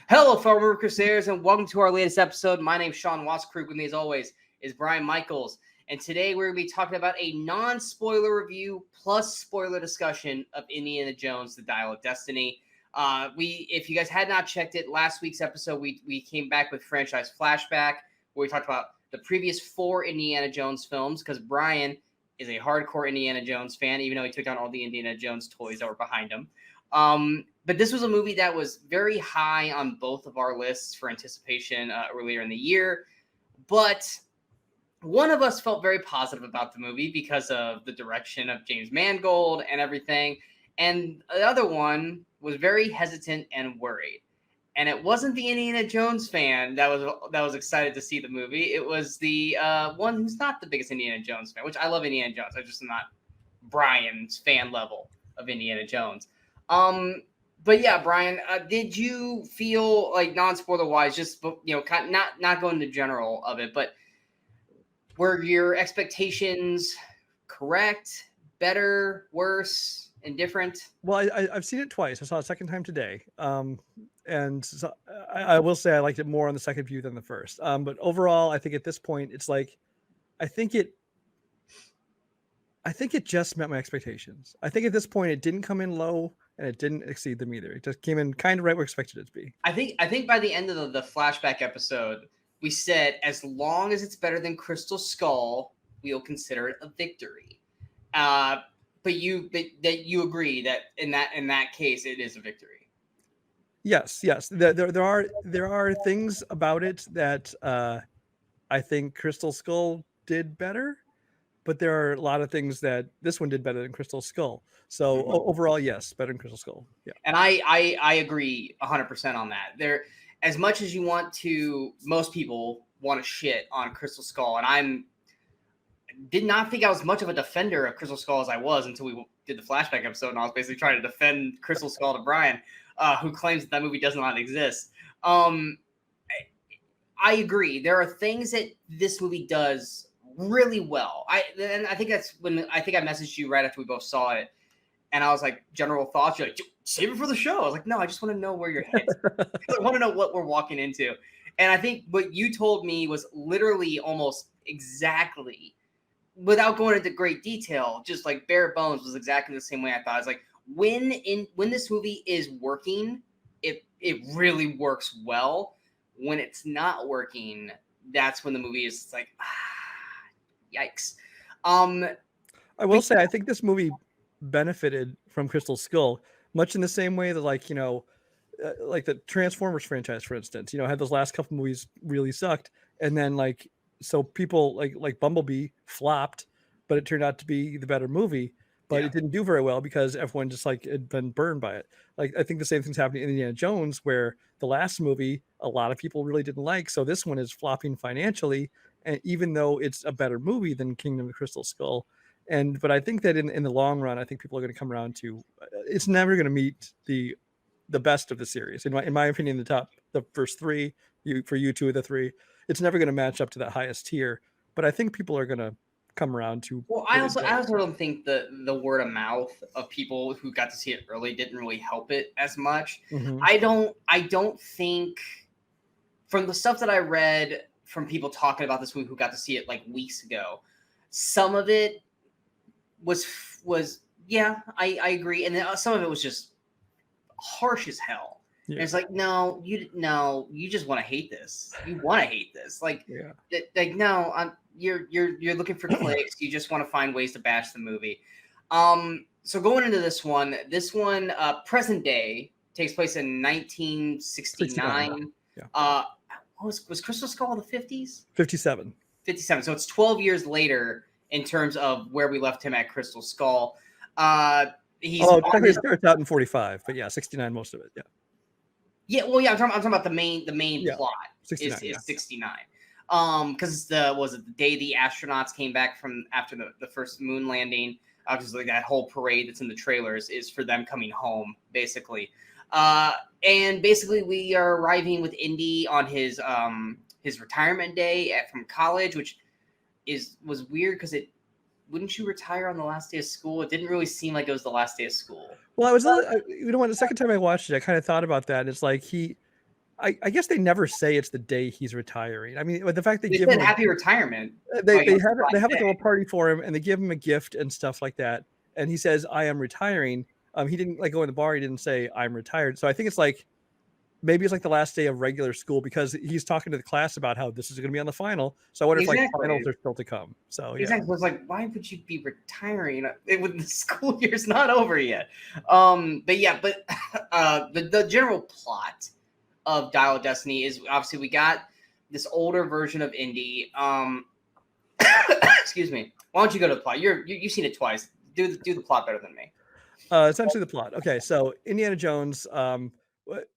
Hello, fellow Crusaders, and welcome to our latest episode. My name's Sean Waskrug. With me, as always, is Brian Michaels. And today we're going to be talking about a non-spoiler review plus spoiler discussion of Indiana Jones, The Dial of Destiny. If you guys had not checked it, last week's episode, we came back with Franchise Flashback, where we talked about the previous 4 Indiana Jones films, because Brian is a hardcore Indiana Jones fan, even though he took down all the Indiana Jones toys that were behind him. But this was a movie that was very high on both of our lists for anticipation earlier in the year. But one of us felt very positive about the movie because of the direction of James Mangold and everything. And the other one was very hesitant and worried. And it wasn't the Indiana Jones fan that was excited to see the movie. It was the one who's not the biggest Indiana Jones fan, which I love Indiana Jones. I just am not Brian's fan level of Indiana Jones. But yeah, Brian, did you feel like non-spoiler wise, just not going into general of it, but were your expectations correct, better, worse, indifferent? Well, I've seen it twice. I saw it a second time today, and so I will say I liked it more on the second view than the first. But overall, I think at this point, it's like I think it just met my expectations. I think at this point, it didn't come in low and it didn't exceed them either. It just came in kind of right where I expected it to be. I think by the end of the flashback episode, we said as long as it's better than Crystal Skull, we'll consider it a victory. But you agree that in that case, it is a victory. Yes. There are things about it that I think Crystal Skull did better. But there are a lot of things that this one did better than Crystal Skull. So overall, yes, better than Crystal Skull. Yeah, and I agree 100% on that. There, as much as you want to, most people want to shit on Crystal Skull, and did not think I was much of a defender of Crystal Skull as I was until we did the flashback episode, and I was basically trying to defend Crystal Skull to Brian, who claims that movie does not exist. I agree. There are things that this movie does really well. I think that's when I messaged you right after we both saw it, and I was like, general thoughts. You're like, save it for the show. I was like, no, I just want to know where your head's I want to know what we're walking into. And I think what you told me was literally almost exactly, without going into great detail, just like bare bones, was exactly the same way I thought. I was like, when this movie is working, it really works well. When it's not working, that's when the movie is like, yikes. I will say I think this movie benefited from Crystal Skull much in the same way that like the Transformers franchise, for instance, had those last couple movies really sucked, and then so people like Bumblebee flopped, but it turned out to be the better movie. But it didn't do very well because everyone just had been burned by it. Like I think the same thing's happening in Indiana Jones, where the last movie a lot of people really didn't like, so this one is flopping financially. And even though it's a better movie than Kingdom of Crystal Skull, but I think that in the long run, I think people are going to come around to it's never going to meet the best of the series. In my opinion, the first 3, for you 2 of the 3, it's never going to match up to that highest tier. But I think people are going to come around to. Well, I also don't think the word of mouth of people who got to see it early didn't really help it as much. Mm-hmm. I don't think, from the stuff that I read from people talking about this movie who got to see it like weeks ago, some of it was I agree, and then some of it was just harsh as hell. Yeah. And it's like, no, you just want to hate this. You want to hate this, you're looking for clicks. You just want to find ways to bash the movie. So going into this one, present day, takes place in 1969. Yeah. Was Crystal Skull in the 50s? 57. 57. So it's 12 years later in terms of where we left him at Crystal Skull. He starts out in 45, but 69 most of it. Yeah. Yeah. Well, I'm talking about the main plot 69, is 69. Because the day the astronauts came back from after the first moon landing, because that whole parade that's in the trailers is for them coming home, basically. And basically we are arriving with Indy on his retirement day from college, which was weird because wouldn't you retire on the last day of school? It didn't really seem like it was the last day of school. Well, the second time I watched it, I kind of thought about that. It's like I guess they never say it's the day he's retiring. I mean, the fact they give said him happy retirement. they have like a little party for him, and they give him a gift and stuff like that. And he says, "I am retiring." He didn't like go in the bar. He didn't say, "I'm retired." So I think it's like maybe it's like the last day of regular school because he's talking to the class about how this is going to be on the final. So I wonder if like finals are still to come. So yeah. Exactly. I was like, why would you be retiring when the school year's not over yet? But yeah, the general plot of Dial of Destiny is obviously we got this older version of Indy. Excuse me. Why don't you go to the plot? You've seen it twice. Do the plot better than me. Essentially the plot. Okay, so Indiana Jones.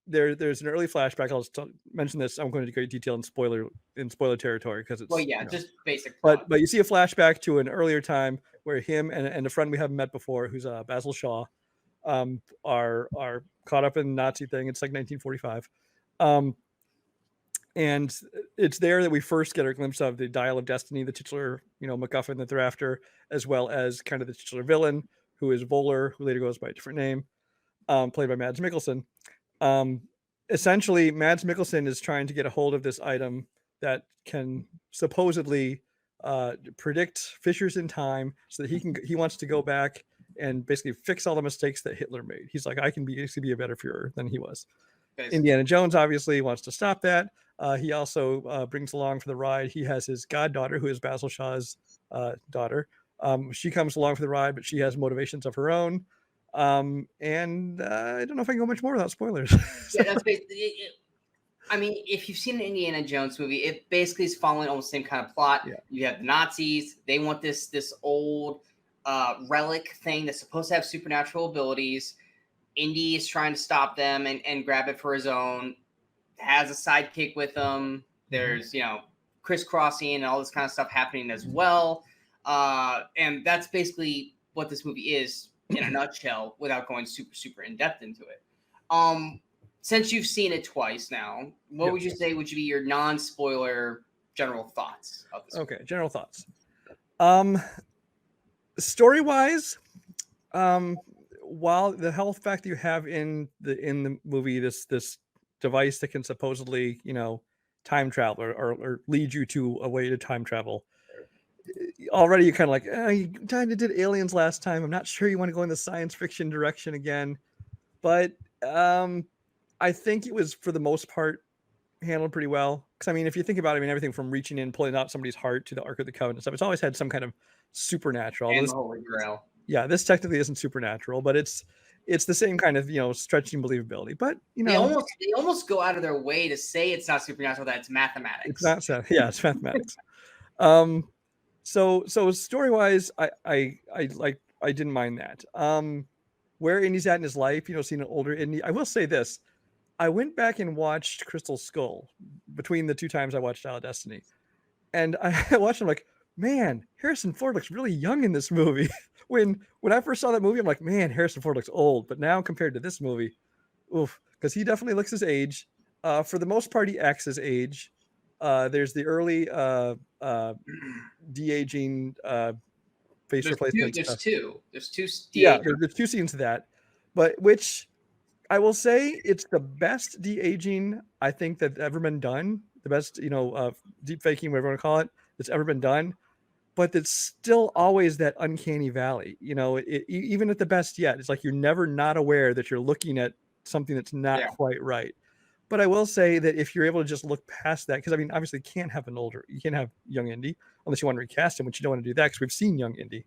There's an early flashback. I'll just mention this. I'm going to go into detail in spoiler territory because it's just basic plot. But you see a flashback to an earlier time where him and a friend we haven't met before, who's Basil Shaw, are caught up in the Nazi thing. It's like 1945. And it's there that we first get our glimpse of the Dial of Destiny, the titular, MacGuffin that they're after, as well as kind of the titular villain, who is Voller, who later goes by a different name, played by Mads Mikkelsen. Essentially, Mads Mikkelsen is trying to get a hold of this item that can supposedly predict fissures in time, so that he wants to go back and basically fix all the mistakes that Hitler made. He's like, I can be a better Führer than he was. Basically. Indiana Jones obviously wants to stop that. He also brings along for the ride. He has his goddaughter, who is Basil Shaw's daughter. She comes along for the ride, but she has motivations of her own. And I don't know if I can go much more without spoilers. Yeah, that's basically it. I mean, if you've seen an Indiana Jones movie, it basically is following almost the same kind of plot. Yeah. You have the Nazis. They want this old relic thing that's supposed to have supernatural abilities. Indy is trying to stop them and grab it for his own. Has a sidekick with him. There's, crisscrossing and all this kind of stuff happening as well. And that's basically what this movie is in a nutshell without going super, super in-depth into it. Since you've seen it twice now, what would you say would be your non-spoiler general thoughts of this movie? Okay, general thoughts. Story-wise, while the health fact you have in the movie, this device that can supposedly, time travel or lead you to a way to time travel, already you're kind of like, you kind of did Aliens last time. I'm not sure you want to go in the science fiction direction again, but I think it was for the most part handled pretty well. Because I mean, if you think about it, everything from reaching in, pulling out somebody's heart to the Ark of the Covenant stuff, it's always had some kind of supernatural. And the Holy Grail. Yeah, this technically isn't supernatural, but it's the same kind of stretching believability. But they almost go out of their way to say it's not supernatural, that it's mathematics. It's not. Yeah, it's mathematics. So story wise, I didn't mind that. Where Indy's at in his life, seeing an older Indy. I will say this: I went back and watched Crystal Skull between the two times I watched Dial of Destiny, and I watched him like, man, Harrison Ford looks really young in this movie. when I first saw that movie, I'm like, man, Harrison Ford looks old. But now compared to this movie, oof, because he definitely looks his age. For the most part, he acts his age. There's the early de-aging face replacement. There's two. There's two. Yeah, there's two scenes of that, but which I will say it's the best de-aging I think that's ever been done. The best, deep faking, whatever you want to call it, that's ever been done. But it's still always that uncanny valley. Even at the best yet, it's like you're never not aware that you're looking at something that's not quite right. But I will say that if you're able to just look past that, because obviously you can't have young Indy unless you want to recast him, which you don't want to do that because we've seen young Indy.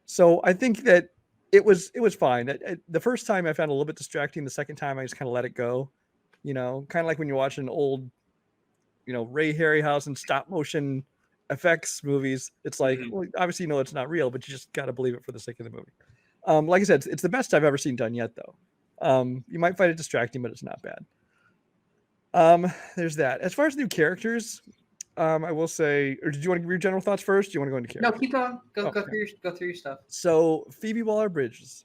So I think that it was fine. The first time I found it a little bit distracting. The second time I just kind of let it go. Kind of like when you're watching old, Ray Harryhausen stop motion effects movies. It's like, well, obviously it's not real, but you just got to believe it for the sake of the movie. Like I said, it's the best I've ever seen done yet, though. You might find it distracting, but it's not bad. There's that. As far as new characters, I will say, or did you want to give your general thoughts first? Do you want to go into characters? No, keep going. Go through your stuff. So Phoebe Waller-Bridge.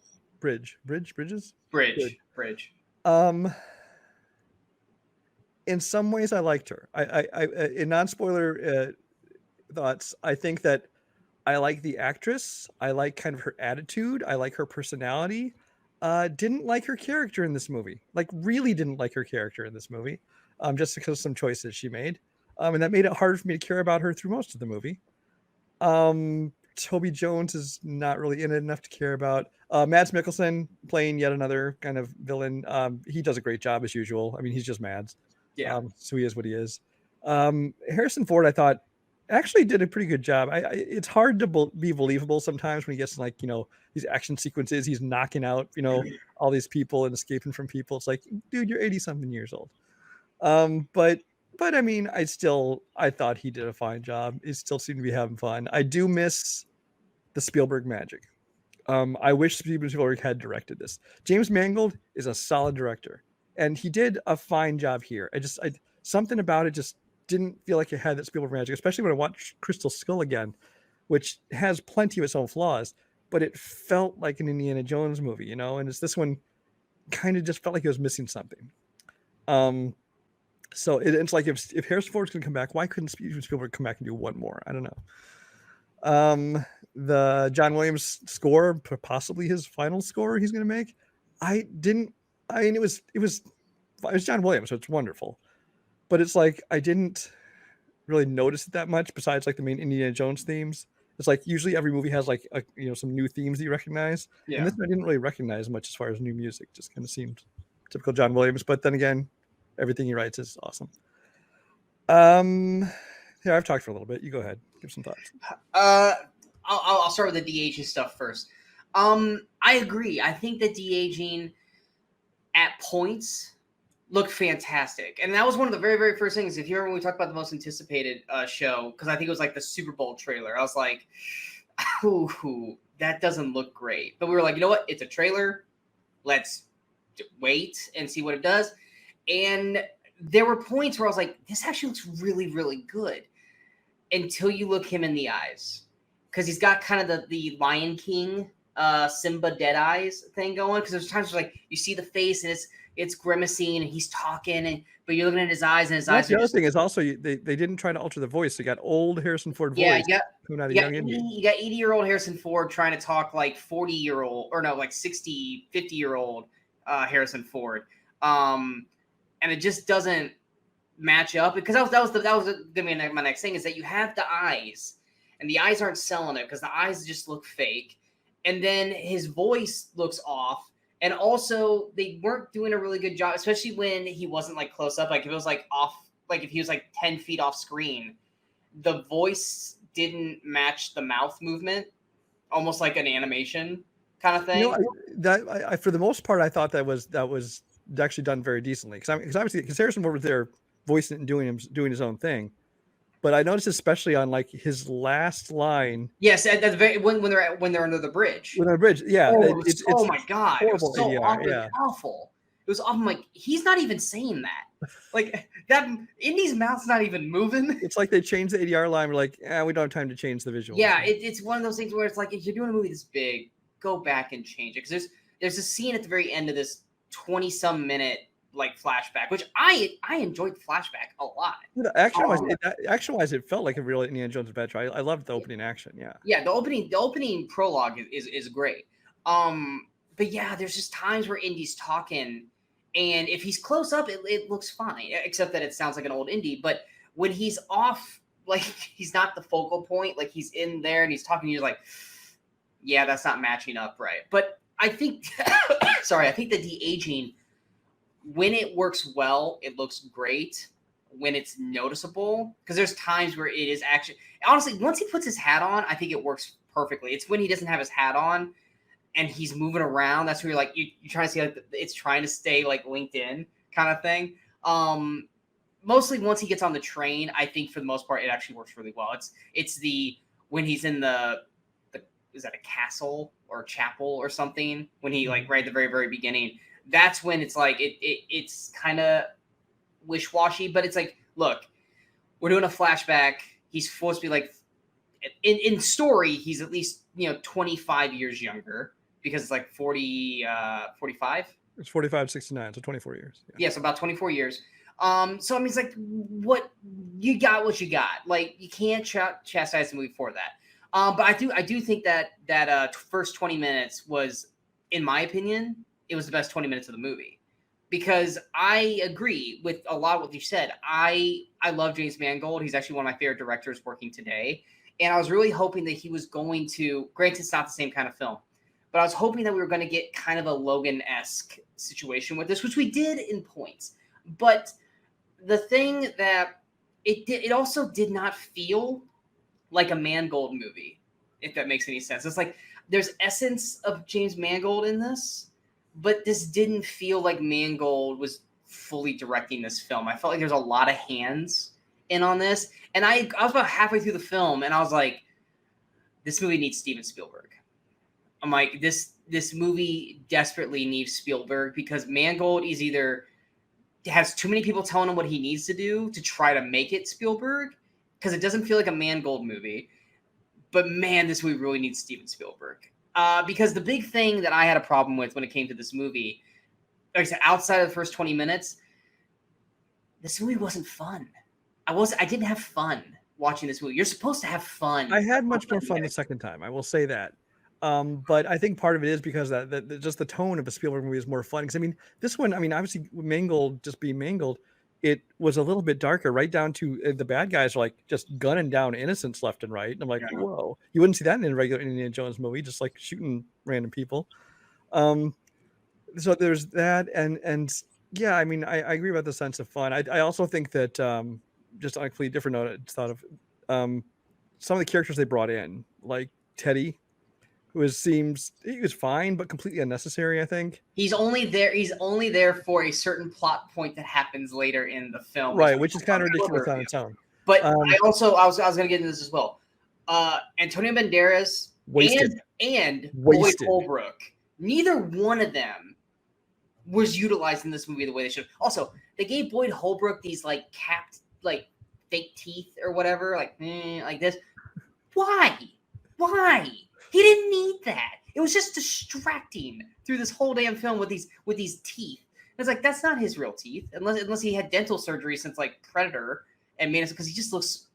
In some ways, I liked her. I in non-spoiler thoughts, I think that I like the actress. I like kind of her attitude. I like her personality. Didn't like her character in this movie. Like, really didn't like her character in this movie. just because of some choices she made. And that made it hard for me to care about her through most of the movie. Toby Jones is not really in it enough to care about. Mads Mikkelsen playing yet another kind of villain. He does a great job as usual. I mean, he's just Mads. Yeah. So he is what he is. Harrison Ford, I thought, actually did a pretty good job. It's hard to be believable sometimes when he gets like, these action sequences. He's knocking out, all these people and escaping from people. It's like, dude, you're 80 something years old. But I mean, I thought he did a fine job. He still seemed to be having fun. I do miss the Spielberg magic. I wish Steven Spielberg had directed this. James Mangold is a solid director, and he did a fine job here. Something about it just didn't feel like it had that Spielberg magic, especially when I watched Crystal Skull again, which has plenty of its own flaws, but it felt like an Indiana Jones movie, and this one kind of just felt like it was missing something. So it's like if Harrison Ford's going to come back, why couldn't Steven Spielberg come back and do one more? I don't know. The John Williams score, possibly his final score he's going to make. It was John Williams, so it's wonderful. But it's like I didn't really notice it that much besides like the main Indiana Jones themes. It's like usually every movie has like some new themes that you recognize. Yeah. And this one I didn't really recognize much as far as new music. Just kind of seemed typical John Williams. But then again, everything he writes is awesome. I've talked for a little bit. You go ahead. Give some thoughts. I'll start with the de-aging stuff first. I agree. I think that de-aging at points looked fantastic. And that was one of the very, very first things. If you remember when we talked about the most anticipated show, because I think it was like the Super Bowl trailer, I was like, ooh, that doesn't look great. But we were like, you know what? It's a trailer. Let's wait and see what it does. And there were points where I was like, this actually looks really, really good until you look him in the eyes. Because he's got kind of the Lion King, Simba dead eyes thing going. Because there's times where like you see the face and it's grimacing and he's talking, but you're looking at his eyes and his eyes. The other thing is also they didn't try to alter the voice. They got old Harrison Ford voice. Yeah, you got 80-year-old Harrison Ford trying to talk like 40-year-old, or no, like 60, 50-year-old Harrison Ford. And it just doesn't match up, because that was gonna be my next thing, is that you have the eyes, and the eyes aren't selling it because the eyes just look fake, and then his voice looks off, and also they weren't doing a really good job, especially when he wasn't like close up. Like if it was like off, like if he was like 10 feet off screen, the voice didn't match the mouth movement, almost like an animation kind of thing. I for the most part, I thought that was actually done very decently, because Harrison Ford was there voicing and doing his own thing. But I noticed especially on like his last line. Yes, at the very when they're under the bridge. When they're bridge, yeah. Oh my god, it was so awful. It was awful. I'm like, he's not even saying that. Like that, Indy's mouth's not even moving. It's like they changed the ADR line. We're like, we don't have time to change the visual. Yeah, it's one of those things where it's like, if you're doing a movie this big, go back and change it, because there's a scene at the very end of this 20-some minute like flashback, which I enjoyed the flashback a lot. Action-wise, it felt like a real Indiana Jones adventure. I loved the opening action. Yeah, the opening prologue is great. But yeah, there's just times where Indy's talking, and if he's close up, it looks fine, except that it sounds like an old Indy. But when he's off, like he's not the focal point, like he's in there and he's talking, you're like, yeah, that's not matching up right. But I think, I think the de-aging, when it works well, it looks great. When it's noticeable, because there's times where it is actually, honestly, once he puts his hat on, I think it works perfectly. It's when he doesn't have his hat on and he's moving around, that's where you're like, you're trying to see like it's trying to stay like linked in kind of thing. Mostly once he gets on the train, I think for the most part it actually works really well. It's when he's in the is that a castle or chapel or something, when he like right at the very, very beginning, that's when it's like it's kind of wish-washy, but it's like, look, we're doing a flashback. He's supposed to be like, in story, he's at least 25 years younger, because it's like 45. It's 45, 69, so 24 years. Yeah, so about 24 years. So I mean, it's like, what you got, like you can't chastise the movie for that. But I do think that first 20 minutes was, in my opinion, it was the best 20 minutes of the movie. because I agree with a lot of what you said. I love James Mangold. He's actually one of my favorite directors working today. And I was really hoping that he was going to, granted it's not the same kind of film, but I was hoping that we were going to get kind of a Logan-esque situation with this, which we did in points. But the thing that it also did not feel like a Mangold movie, if that makes any sense. It's like there's essence of James Mangold in this, but this didn't feel like Mangold was fully directing this film. I felt like there's a lot of hands in on this. And I was about halfway through the film, and I was like, this movie needs Steven Spielberg. I'm like, this movie desperately needs Spielberg, because Mangold is either has too many people telling him what he needs to do to try to make it Spielberg, because it doesn't feel like a Mangold movie. But man, this movie really needs Steven Spielberg. Because the big thing that I had a problem with when it came to this movie, like I said, outside of the first 20 minutes, this movie wasn't fun. I didn't have fun watching this movie. You're supposed to have fun. I had much more fun the second time. I will say that. But I think part of it is because that just the tone of a Spielberg movie is more fun. Because I mean, this one, I mean, obviously Mangold just being Mangold, it was a little bit darker, right down to the bad guys are like just gunning down innocents left and right. And I'm like, whoa, you wouldn't see that in a regular Indiana Jones movie, just like shooting random people. So there's that, and yeah, I mean, I agree about the sense of fun. I also think that just on a completely different note, I just thought of some of the characters they brought in, like Teddy, who he was fine but completely unnecessary. I think he's only there for a certain plot point that happens later in the film, right, which is kind of ridiculous on its own. But I was going to get into this as well. Antonio Banderas wasted. and Boyd Holbrook, neither one of them was utilized in this movie the way they should. Also, they gave Boyd Holbrook these like capped like fake teeth or whatever, like this. Why? He didn't need that. It was just distracting through this whole damn film with these teeth. It's like, that's not his real teeth, unless he had dental surgery since like Predator and made it, because he just looks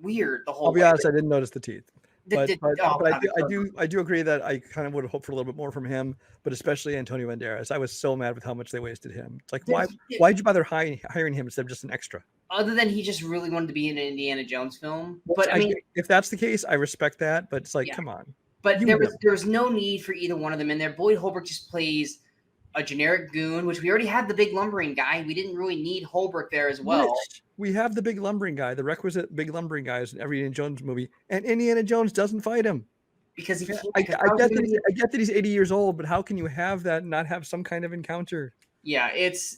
weird the whole. I'll be honest, I didn't notice the teeth. But I do agree that I kind of would have hoped for a little bit more from him, but especially Antonio Banderas. I was so mad with how much they wasted him. It's like, why'd you bother hiring him instead of just an extra? Other than he just really wanted to be in an Indiana Jones film. Well, but I mean, if that's the case, I respect that. But it's like, come on. But there was no need for either one of them in there. Boyd Holbrook just plays a generic goon, which we already had the big lumbering guy. We didn't really need Holbrook there as well. We have the big lumbering guy, the requisite big lumbering guys in every Indiana Jones movie, and Indiana Jones doesn't fight him. Because I get that he's 80 years old, but how can you have that and not have some kind of encounter? Yeah, it's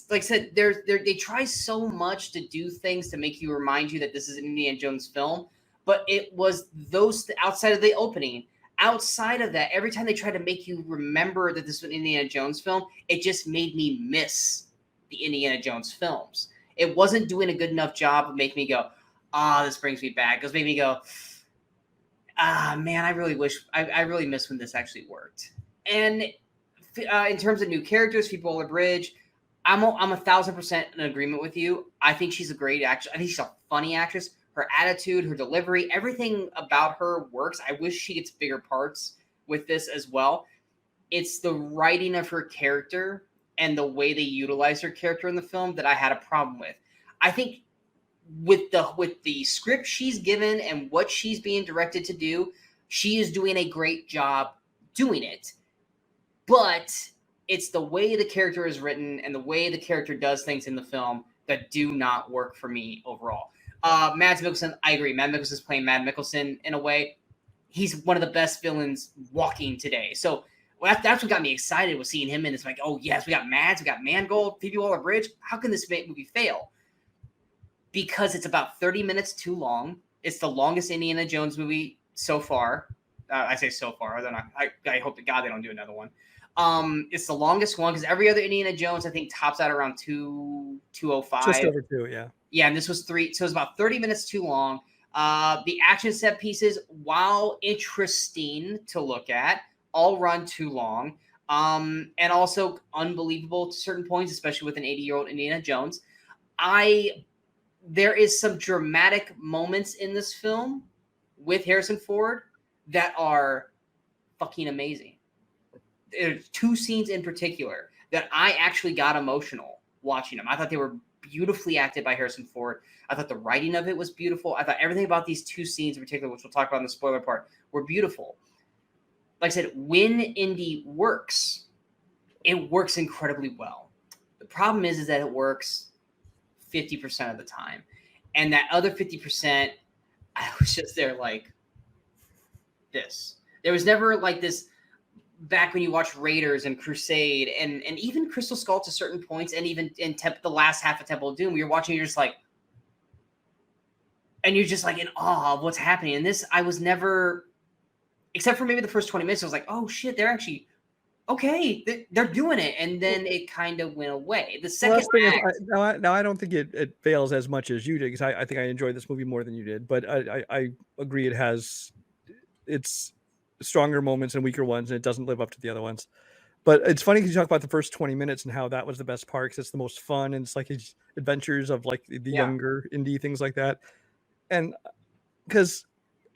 like I said, they try so much to do things to make you remind you that this is an Indiana Jones film, but it was those outside of the opening. Outside of that, every time they try to make you remember that this was an Indiana Jones film, it just made me miss the Indiana Jones films. It wasn't doing a good enough job of making me go, this brings me back. It was making me go, man, I really wish, I really miss when this actually worked. And in terms of new characters, Phoebe Waller-Bridge, I'm 1,000% in agreement with you. I think she's a great actress. I think she's a funny actress. Her attitude, her delivery, everything about her works. I wish she gets bigger parts with this as well. It's the writing of her character and the way they utilize her character in the film that I had a problem with. I think with the script she's given and what she's being directed to do, she is doing a great job doing it. But it's the way the character is written and the way the character does things in the film that do not work for me overall. Mads Mikkelsen, I agree. Mads Mikkelsen's playing Mads Mikkelsen in a way. He's one of the best villains walking today. So that's what got me excited, was seeing him in this. Like, oh yes, we got Mads, we got Mangold, Phoebe Waller-Bridge. How can this movie fail? Because it's about 30 minutes too long. It's the longest Indiana Jones movie so far. I say so far. I hope to God they don't do another one. It's the longest one because every other Indiana Jones, I think, tops out around 2:05. Just over 2, yeah. Yeah, and this was 3, so it was about 30 minutes too long. The action set pieces, while interesting to look at, all run too long. And also unbelievable to certain points, especially with an 80-year-old Indiana Jones. There is some dramatic moments in this film with Harrison Ford that are fucking amazing. There's 2 scenes in particular that I actually got emotional watching them. I thought they were beautifully acted by Harrison Ford. I thought the writing of it was beautiful. I thought everything about these two scenes in particular, which we'll talk about in the spoiler part, were beautiful. Like I said, when Indy works, it works incredibly well. The problem is that it works 50% of the time. And that other 50%, I was just there like this. There was never like this back when you watch Raiders and Crusade and even Crystal Skull to certain points, and even in the last half of Temple of Doom, you're watching, you're just like, and you're just like in awe of what's happening. And this, I was never, except for maybe the first 20 minutes, I was like, oh shit, they're actually okay. They're doing it. And then it kind of went away. The second act, now I don't think it fails as much as you did, because I think I enjoyed this movie more than you did. But I agree it has its stronger moments and weaker ones, and it doesn't live up to the other ones. But it's funny because you talk about the first 20 minutes and how that was the best part, because it's the most fun, and it's like these adventures of like the younger indie, things like that. And because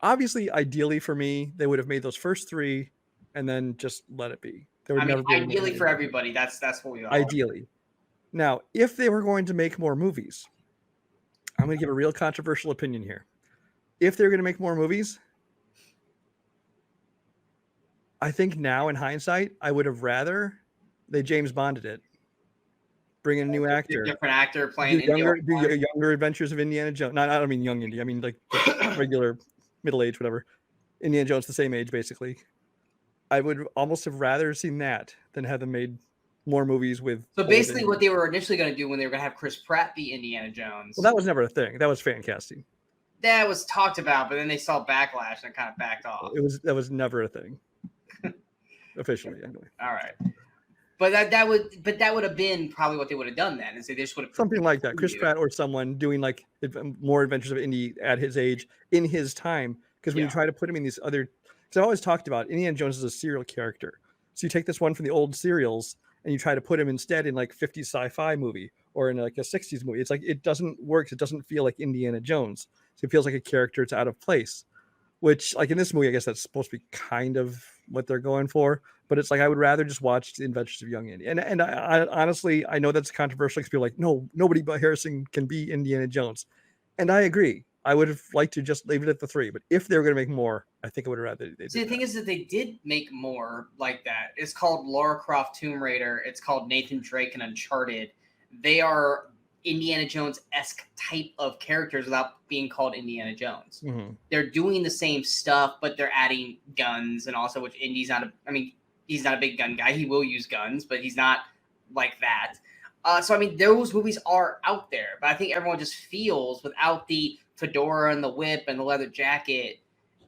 obviously, ideally for me, they would have made those first three and then just let it be. There would never be ideally for everybody, that's what we all ideally. Now, if they were going to make more movies, I'm going to give a real controversial opinion here. If they're going to make more movies, I think now in hindsight, I would have rather they James Bonded it. Bring in a new actor. Different actor playing do younger adventures of Indiana Jones. I don't mean young Indy. I mean like regular middle age, whatever. Indiana Jones, the same age, basically. I would almost have rather seen that than have them made more movies with. So basically, what they were initially going to do when they were going to have Chris Pratt be Indiana Jones. Well, that was never a thing. That was fan casting. That was talked about, but then they saw backlash and it kind of backed off. That was never a thing. Officially, anyway. All right. But that would have been probably what they would have done then, and so they just would have something like that. Chris Pratt or someone doing like more Adventures of Indy at his age in his time, because when you try to put him in these other, because I always talked about Indiana Jones as a serial character. So you take this one from the old serials and you try to put him instead in like 50s sci-fi movie or in like a 60s movie. It's like it doesn't work. It doesn't feel like Indiana Jones. So it feels like a character. It's out of place. Which, like in this movie, I guess that's supposed to be kind of what they're going for. But it's like I would rather just watch The Adventures of Young Indy. And I honestly, I know that's controversial because people are like, no, nobody but Harrison can be Indiana Jones. And I agree. I would have liked to just leave it at the 3. But if they were going to make more, I think I would have rather they did. See, the thing is that they did make more like that. It's called Lara Croft Tomb Raider. It's called Nathan Drake and Uncharted. They are Indiana Jones-esque type of characters without being called Indiana Jones. Mm-hmm. They're doing the same stuff, but they're adding guns, and also, which Indy's not he's not a big gun guy. He will use guns, but he's not like that. So, I mean, those movies are out there, but I think everyone just feels without the fedora and the whip and the leather jacket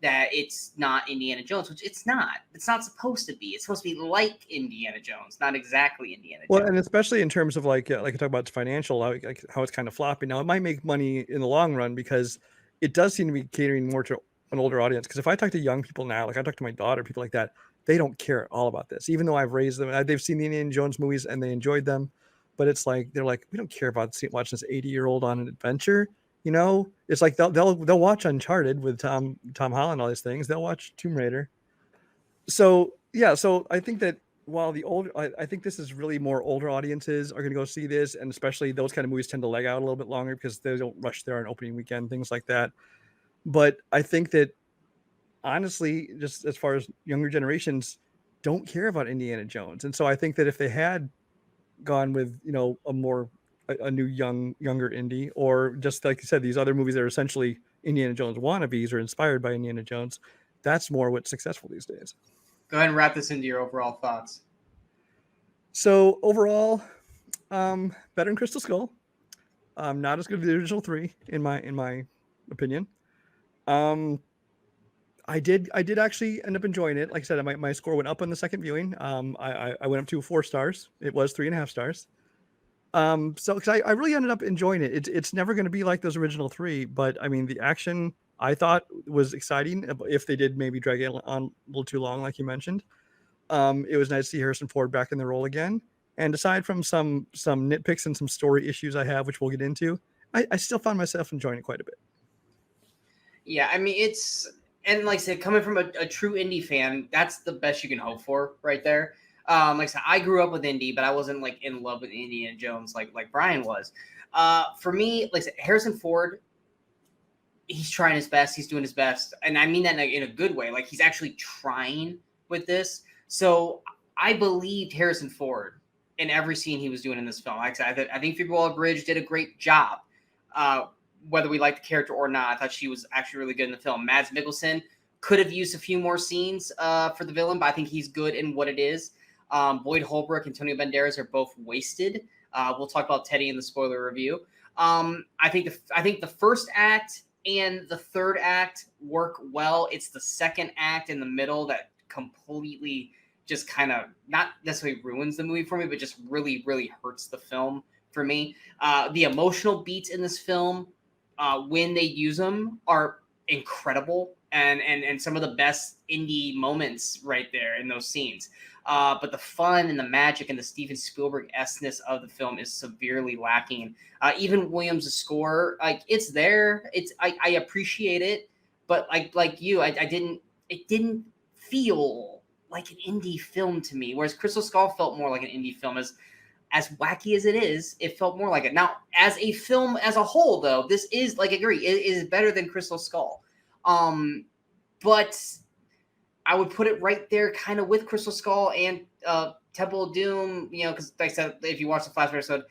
that it's not Indiana Jones, which it's not. It's not supposed to be. It's supposed to be like Indiana Jones, not exactly Indiana Jones. Well, and especially in terms of like I talk about it's financial, like how it's kind of flopping. Now, it might make money in the long run because it does seem to be catering more to an older audience. Because if I talk to young people now, like I talk to my daughter, people like that, they don't care at all about this. Even though I've raised them, they've seen the Indiana Jones movies and they enjoyed them. But it's like, they're like, we don't care about watching this 80-year-old on an adventure. You know, it's like they'll watch Uncharted with Tom Holland, all these things. They'll watch Tomb Raider. So yeah, so I think that while I think this is really more older audiences are going to go see this, and especially those kind of movies tend to leg out a little bit longer because they don't rush there on opening weekend, things like that. But I think that honestly, just as far as younger generations, don't care about Indiana Jones, and so I think that if they had gone with a new younger Indy, or just like you said, these other movies that are essentially Indiana Jones wannabes or inspired by Indiana Jones, that's more what's successful these days. Go ahead and wrap this into your overall thoughts. So overall, better than Crystal Skull. Not as good as the original 3 in my opinion. I did actually end up enjoying it. Like I said, my score went up on the second viewing. I went up to 4 stars. It was 3.5 stars. So because I really ended up enjoying it. It's never going to be like those original 3, but I mean the action I thought was exciting. If they did maybe drag it on a little too long, like you mentioned, it was nice to see Harrison Ford back in the role again. And aside from some nitpicks and some story issues I have, which we'll get into, I still found myself enjoying it quite a bit. Yeah, I mean and like I said, coming from a true indie fan, that's the best you can hope for right there. Like I said, I grew up with Indy, but I wasn't like in love with Indiana Jones like Brian was. For me, like I said, Harrison Ford, he's trying his best. He's doing his best, and I mean that in a good way. Like he's actually trying with this. So I believed Harrison Ford in every scene he was doing in this film. Like I said, I think Phoebe Waller-Bridge did a great job. Whether we like the character or not, I thought she was actually really good in the film. Mads Mikkelsen could have used a few more scenes for the villain, but I think he's good in what it is. Boyd Holbrook and Antonio Banderas are both wasted. We'll talk about Teddy in the spoiler review. I think the first act and the third act work well. It's the second act in the middle that completely just kind of not necessarily ruins the movie for me, but just really, really hurts the film for me. The emotional beats in this film, when they use them, are incredible, and some of the best indie moments right there in those scenes. But the fun and the magic and the Steven Spielberg-esque-ness of the film is severely lacking. Even Williams' score, like it's there. I appreciate it, but like you, it didn't feel like an indie film to me. Whereas Crystal Skull felt more like an indie film. As wacky as it is, it felt more like it. Now, as a film as a whole, though, this is like agree, it is better than Crystal Skull. But I would put it right there kind of with Crystal Skull and Temple of Doom, because like I said, if you watch the flashback episode,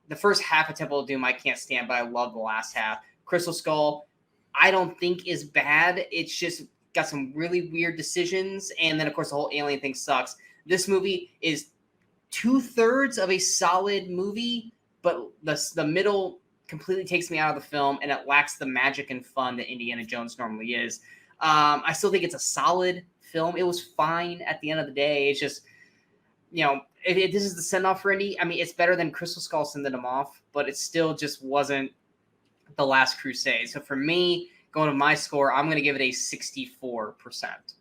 the first half of Temple of Doom I can't stand, but I love the last half. Crystal Skull, I don't think is bad. It's just got some really weird decisions, and then of course the whole alien thing sucks. This movie is 2/3 of a solid movie, but the middle completely takes me out of the film, and it lacks the magic and fun that Indiana Jones normally is. I still think it's a solid film. It was fine at the end of the day. It's just, if this is the send-off for Indy, I mean, it's better than Crystal Skull sending him off, but it still just wasn't The Last Crusade. So for me, going to my score, I'm going to give it a 64%.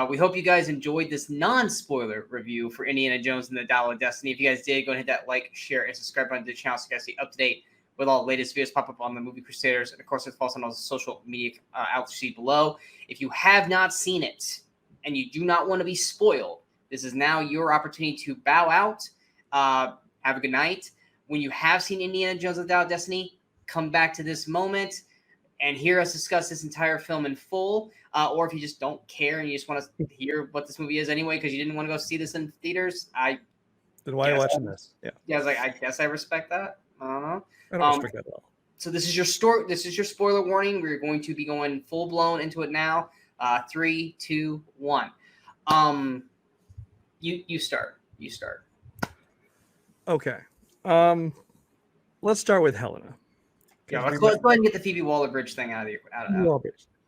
We hope you guys enjoyed this non-spoiler review for Indiana Jones and the Dial of Destiny. If you guys did, go ahead and hit that like, share, and subscribe button to the channel so you guys stay up to date with all the latest videos pop up on the Movie Crusaders. And of course, follow us on all the social media outlets you see below. If you have not seen it and you do not want to be spoiled, this is now your opportunity to bow out. Have a good night. When you have seen Indiana Jones and the Dial of Destiny, come back to this moment and hear us discuss this entire film in full. Or if you just don't care and you just want to hear what this movie is anyway because you didn't want to go see this in theaters, then why are you watching this? Yeah, I was like, I guess I respect that. I don't know. I don't respect that at all. So this is your story. This is your spoiler warning. We're going to be going full blown into it now. 3, 2, 1. You start. You start. Okay. Let's start with Helena. Yeah, let's go ahead and get the Phoebe Waller-Bridge thing out of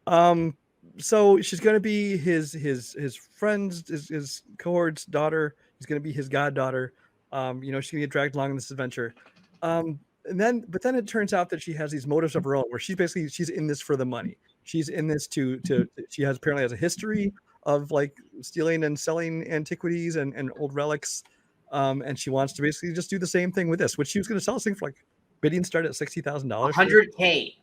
the so she's going to be his friend's, his cohort's daughter. He's going to be his goddaughter. She's going to get dragged along in this adventure. But then it turns out that she has these motives of her own, where she's in this for the money. She's in this she apparently has a history of like stealing and selling antiquities and old relics. And she wants to basically just do the same thing with this, which she was going to sell this thing for like bidding started at $60,000.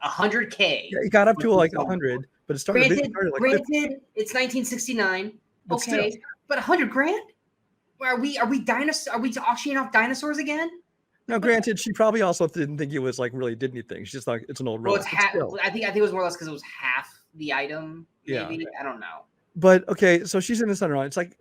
$100K. Yeah, it got up to like 100, but it started. Granted, it's 1969. But okay, still. But $100,000? Are we dinosaurs? Are we auctioning off dinosaurs again? Now, granted, she probably also didn't think it was like really Disney thing. She just thought it's an old relic. Well, I think it was more or less because it was half the item. Maybe Yeah. I don't know. But okay, so she's in this underline. It's like,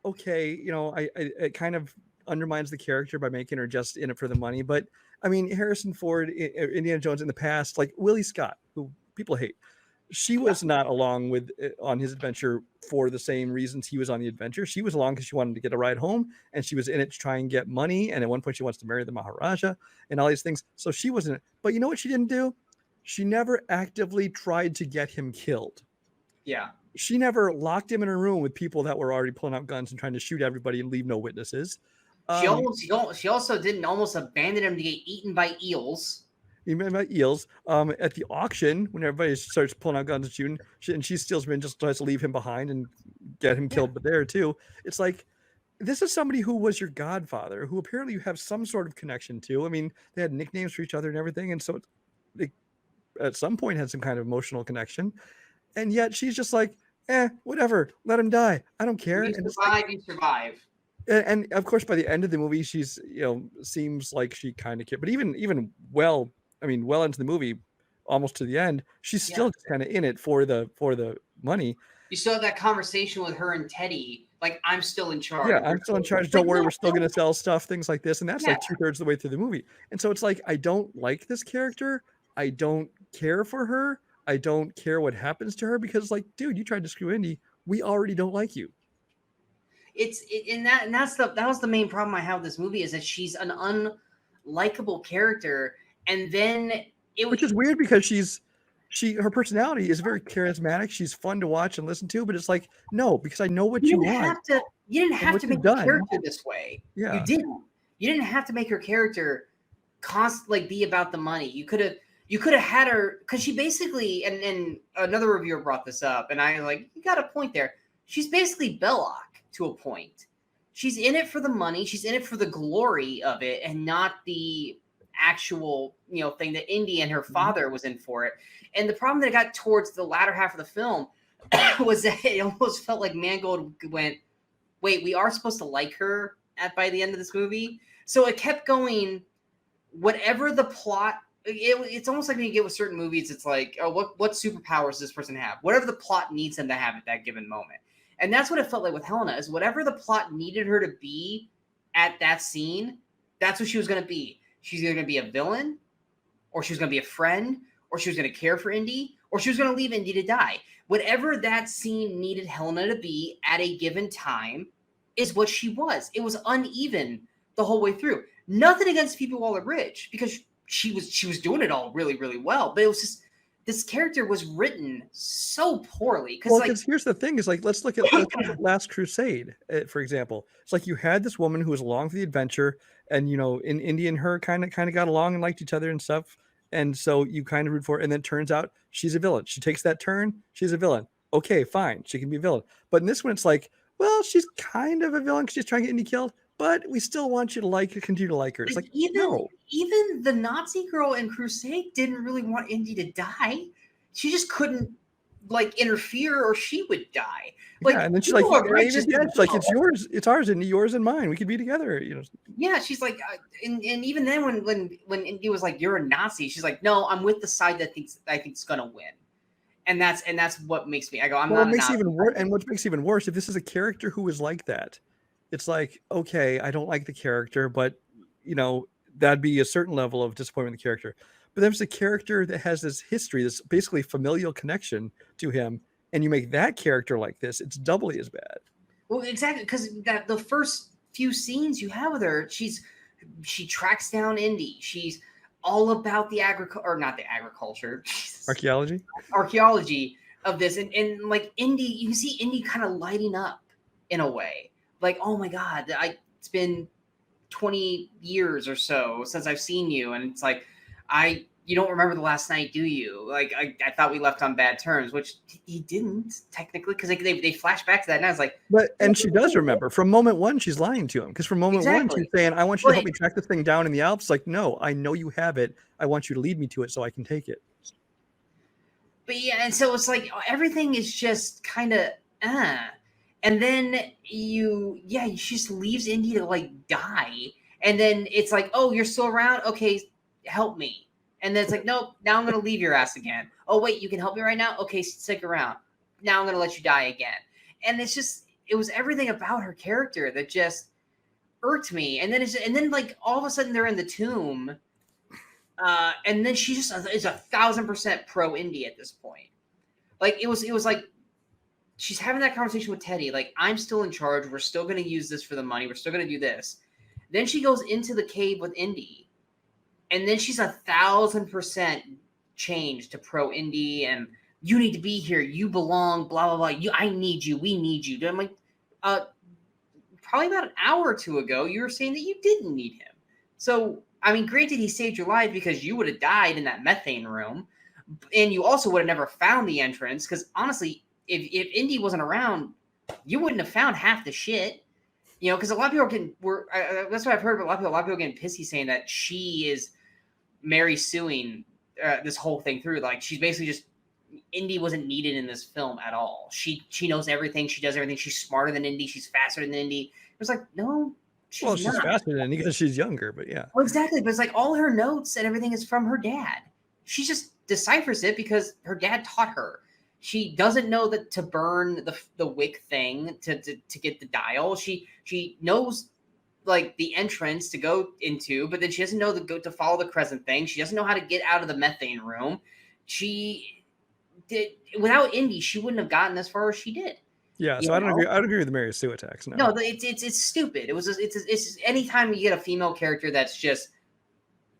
okay, it kind of undermines the character by making her just in it for the money. But I mean, Harrison Ford, Indiana Jones in the past, like Willie Scott, who people hate, she was not along on his adventure for the same reasons he was on the adventure. She was along because she wanted to get a ride home, and she was in it to try and get money. And at one point, she wants to marry the Maharaja and all these things. So she wasn't. But you know what she didn't do? She never actively tried to get him killed. Yeah. She never locked him in a room with people that were already pulling out guns and trying to shoot everybody and leave no witnesses. She also didn't almost abandon him to get eaten by eels. Even by eels. At the auction, when everybody starts pulling out guns and shooting, and she steals him and just tries to leave him behind and get him killed. But there too, it's like, this is somebody who was your godfather, who apparently you have some sort of connection to. I mean, they had nicknames for each other and everything, and so they at some point had some kind of emotional connection. And yet she's just like, whatever, let him die. I don't care. You survive. And of course, by the end of the movie, she's seems like she kind of cares. But even well, I mean, well into the movie, almost to the end, she's Yeah. still just kind of in it for the money. You still have that conversation with her and Teddy, like, I'm still in charge. Yeah, I'm still in charge. Like, Don't worry, no, we're still going to sell stuff, things like this. And that's yeah. like 2/3 of the way through the movie. And so it's like, I don't like this character. I don't care for her. I don't care what happens to her because, like, dude, you tried to screw Indy. We already don't like you. That was the main problem I have with this movie, is that she's an unlikable character. And then Which is weird because her personality is very charismatic. She's fun to watch and listen to, but it's like, no, because I know what you want. You didn't have to make the character this way. Yeah. You didn't. You didn't have to make her character constantly be about the money. You could have had her, because she basically, and another reviewer brought this up, and I like, you got a point there. She's basically Belloc to a point. She's in it for the money. She's in it for the glory of it, and not the actual thing that Indy and her father was in for it. And the problem that I got towards the latter half of the film was that it almost felt like Mangold went, wait, we are supposed to like her by the end of this movie. So it kept going, whatever the plot. It's almost like when you get with certain movies, it's like, oh, what superpowers does this person have? Whatever the plot needs them to have at that given moment. And that's what it felt like with Helena, is whatever the plot needed her to be at that scene, that's what she was going to be. She's either going to be a villain, or she was going to be a friend, or she was going to care for Indy, or she was going to leave Indy to die. Whatever that scene needed Helena to be at a given time is what she was. It was uneven the whole way through. Nothing against Phoebe Waller-Bridge, because she was doing it all really, really well. But it was just, this character was written so poorly. Because here's the thing: is like, let's look at Last Crusade, for example. It's like you had this woman who was along for the adventure, and in Indy and her kind of got along and liked each other and stuff. And so you kind of root for her, and then it turns out she's a villain. She takes that turn, she's a villain. Okay, fine, she can be a villain. But in this one, it's like, well, she's kind of a villain because she's trying to get Indy killed, but we still want you to continue to like her. It's like, even the Nazi girl in Crusade didn't really want Indy to die. She just couldn't interfere, or she would die. And then she's like, it's yours, it's ours, and yours and mine. We could be together. Yeah, she's like, and even then when Indy was like, you're a Nazi, she's like, no, I'm with the side that I think is gonna win. And that's what makes me. I go, I'm not. What makes even worse, if this is a character who is like that, it's like, okay, I don't like the character, but that'd be a certain level of disappointment in the character. But there's a character that has this history, this basically familial connection to him, and you make that character like this, it's doubly as bad. Well, exactly, because the first few scenes you have with her, she tracks down Indy. She's all about the archaeology of this, and like Indy, you can see Indy kind of lighting up in a way, like, oh my God, it's been 20 years or so since I've seen you, and it's like, you don't remember the last night, do you? Like, I thought we left on bad terms, which he didn't technically, because they flash back to that, and I was like, and she does remember from moment one. She's lying to him, because from moment one she's saying, I want you to help me track this thing down in the Alps. Like, no, I know you have it. I want you to lead me to it so I can take it. But yeah, and so it's like everything is just kind of and then she just leaves Indy to die, and then it's like, oh, you're still around? Okay, help me. And then it's like, nope, now I'm going to leave your ass again. Oh, wait, you can help me right now? Okay, stick around. Now I'm going to let you die again. And it was everything about her character that just irked me. And then all of a sudden they're in the tomb. And then she just is 1,000% pro Indy at this point. Like, it was like, she's having that conversation with Teddy. Like, I'm still in charge. We're still going to use this for the money. We're still going to do this. Then she goes into the cave with Indy. And then she's 1,000% changed to pro Indy, and you need to be here. You belong. Blah blah blah. I need you. We need you. I'm like, probably about an hour or two ago, you were saying that you didn't need him. So I mean, granted, he saved your life because you would have died in that methane room, and you also would have never found the entrance. Because honestly, if Indy wasn't around, you wouldn't have found half the shit. Because a lot of people that's what I've heard. But a lot of people getting pissy saying that she is Mary suing this whole thing through. Like, she's basically just Indy wasn't needed in this film at all. She knows everything. She does everything. She's smarter than Indy. She's faster than Indy. It was like, no, she's not. Faster than Indy because she's younger, but yeah. Well, exactly. But it's like all her notes and everything is from her dad. She just deciphers it because her dad taught her. She doesn't know that to burn the wick thing to get the dial. She knows like the entrance to go into, but then she doesn't know to follow the crescent thing. She doesn't know how to get out of the methane room. She did without Indy, she wouldn't have gotten as far as she did. Yeah, so I don't agree with the Mary Sue attacks. No, it's stupid. It's anytime you get a female character that's just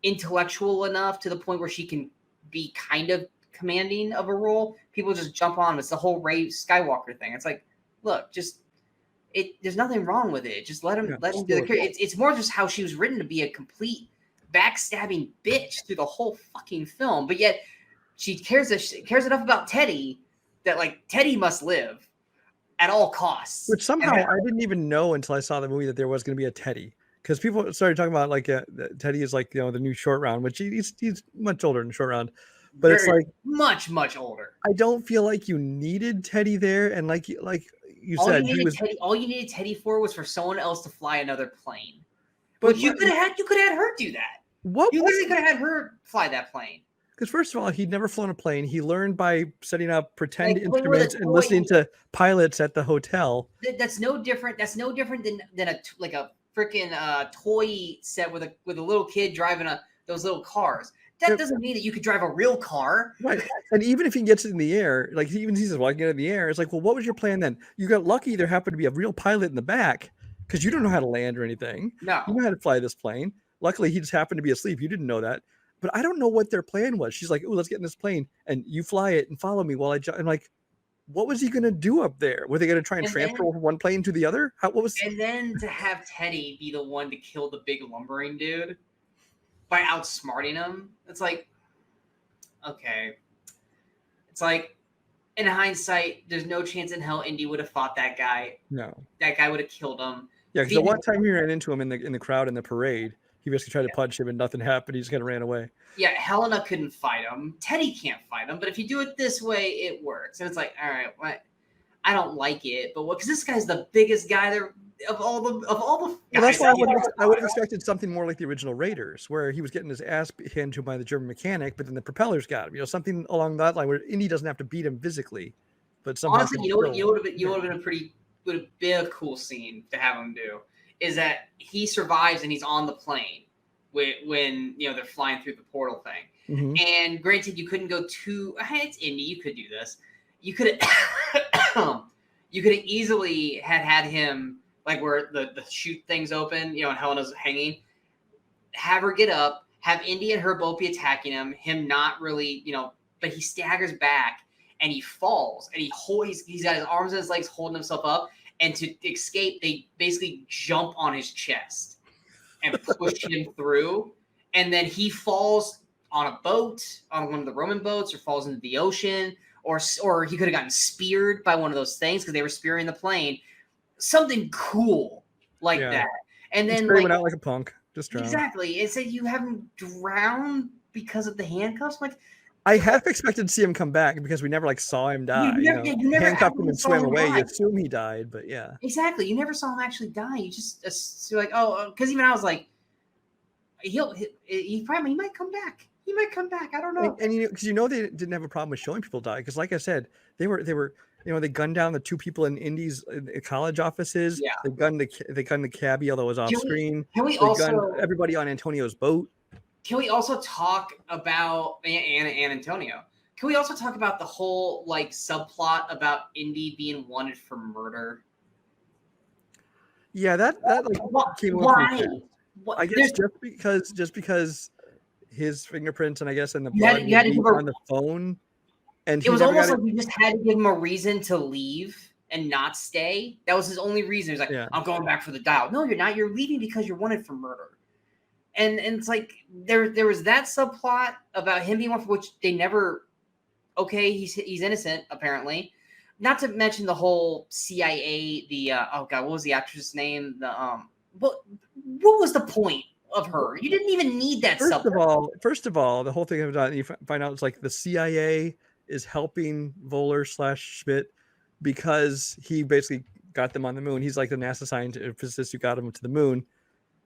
intellectual enough to the point where she can be kind of commanding of a role, people just jump on. It's the whole Rey Skywalker thing. It's like, look, there's nothing wrong with it. Just let him do the. It's more just how she was written to be a complete backstabbing bitch through the whole fucking film. But yet she cares enough about Teddy that like Teddy must live at all costs. Which somehow I didn't even know until I saw the movie that there was going to be a Teddy. Because people started talking about like Teddy is like the new short round, which he's much older than short round, but it's like much older. I don't feel like you needed Teddy there, and like you said, all you needed Teddy for was for someone else to fly another plane. But you could have had her do that. You literally could have had her fly that plane. Because first of all, he'd never flown a plane. He learned by setting up pretend instruments and listening to pilots at the hotel. That's no different. That's no different than a freaking toy set with a little kid driving those little cars. That doesn't mean that you could drive a real car. Right. And even if he gets it in the air, like he even sees us walking in the air, it's like, well, what was your plan then? You got lucky there happened to be a real pilot in the back because you don't know how to land or anything. No. You know how to fly this plane. Luckily, he just happened to be asleep. You didn't know that. But I don't know what their plan was. She's like, oh, let's get in this plane and you fly it and follow me while I'm like, what was he going to do up there? Were they going to try and transfer one plane to the other? And then to have Teddy be the one to kill the big lumbering dude by outsmarting him. It's like, okay. It's like, in hindsight, there's no chance in hell Indy would have fought that guy. No. That guy would have killed him. Yeah, because the one time he ran into him in the crowd in the parade, he basically tried to punch him and nothing happened. He just kind of ran away. Yeah, Helena couldn't fight him. Teddy can't fight him. But if you do it this way, it works. And it's like, all right, what? I don't like it, but what? Because this guy's the biggest guy there of all the guys. Well, that's why I would have expected something more like the original Raiders, where he was getting his ass handed to him by the German mechanic, but then the propellers got him. Something along that line where Indy doesn't have to beat him physically, but somehow. Honestly, would have been a cool scene to have him do is that he survives and he's on the plane when they're flying through the portal thing. Mm-hmm. And granted, you couldn't go too. It's Indy. You could do this. You could have easily had him like where the chute things open, and Helena's hanging. Have her get up, have Indy and her both be attacking him not really, but he staggers back and he falls and he's got his arms and his legs holding himself up, and to escape, they basically jump on his chest and push him through, and then he falls on a boat, on one of the Roman boats, or falls into the ocean. Or he could have gotten speared by one of those things because they were spearing the plane. Something cool like that. And then he went out like a punk. Just drowned. Exactly. It said you have him drowned because of the handcuffs. Like, I half expected to see him come back because we never saw him die. You never handcuffed him and swam away. You assume he died, but yeah. Exactly. You never saw him actually die. You just you're like, oh, because even I was like, he might come back. He might come back. I don't know. And because they didn't have a problem with showing people die, because like I said, they were they gunned down the two people in Indy's college offices. Yeah. They gunned the cabbie, although it was off screen. Can we also gunned everybody on Antonio's boat? Can we also talk about and Antonio? Can we also talk about the whole subplot about Indy being wanted for murder? Yeah, that came why? I guess just because his fingerprints and I guess in the blood you had to on the phone, and it was almost like you just had to give him a reason to leave and not stay. That was his only reason. He was like, I'm going back for the dial. No, you're not. You're leaving because you're wanted for murder. And it's like there was that subplot about him being one for which they never. Okay, he's innocent apparently. Not to mention the whole CIA. What was the actress' name? What was the point of her? You didn't even need that. First of all, the whole thing of you find out it's like the CIA is helping Voller / Schmidt because he basically got them on the moon. He's like the NASA scientist who got him to the moon.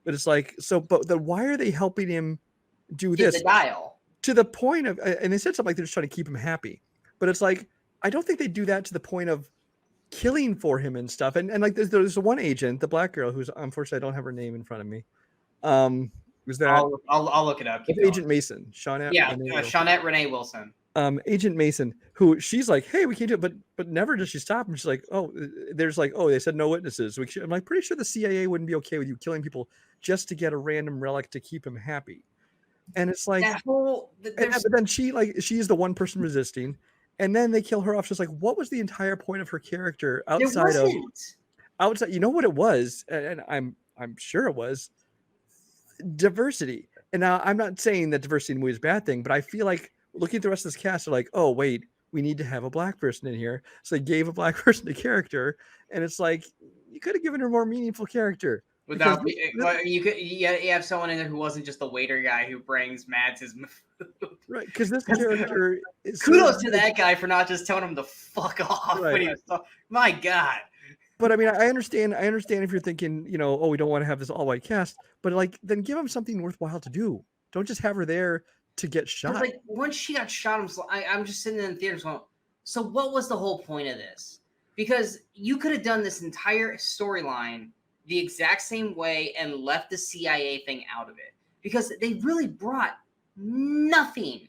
But it's like, so, but then why are they helping him do Get this? the dial. To the point of, and they said something like they're just trying to keep him happy. But it's like, I don't think they do that to the point of killing for him and stuff. And like there's one agent, the black girl, who's unfortunately I don't have her name in front of me. Was that I'll look it up. Agent Mason, Shawnette Renee Wilson. Agent Mason, who she's like, hey, we can't do it, but never does she stop him. She's like, oh, there's like, oh, they said no witnesses. I'm like pretty sure the CIA wouldn't be okay with you killing people just to get a random relic to keep him happy. And it's like, but then she's the one person resisting, and then they kill her off. Just like, what was the entire point of her character outside? You know what it was, and I'm sure it was diversity. And now I'm not saying that diversity in the movie is a bad thing, but I feel like looking at the rest of this cast, they're like, oh wait, we need to have a black person in here. So they gave a black person a character, and it's like you could have given her a more meaningful character. Without you have someone in there who wasn't just the waiter guy who brings Mads his food. Right, because this character is kudos to that guy for not just telling him to fuck off when he was my God. But I mean, I understand if you're thinking, you know, oh, we don't want to have this all white cast, but like then give him something worthwhile to do. Don't just have her there to get shot. Like once she got shot, I'm just sitting in the theaters going, so what was the whole point of this? Because you could have done this entire storyline the exact same way and left the CIA thing out of it, because they really brought nothing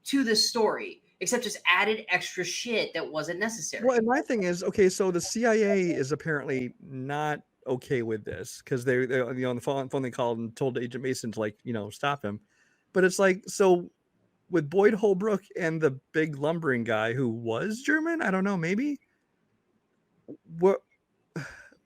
to the story except just added extra shit that wasn't necessary. Well, and my thing is, okay, so the CIA is apparently not okay with this because they on the phone they called and told Agent Mason to, like, you know, stop him. But it's like, so with Boyd Holbrook and the big lumbering guy who was German, I don't know, maybe what.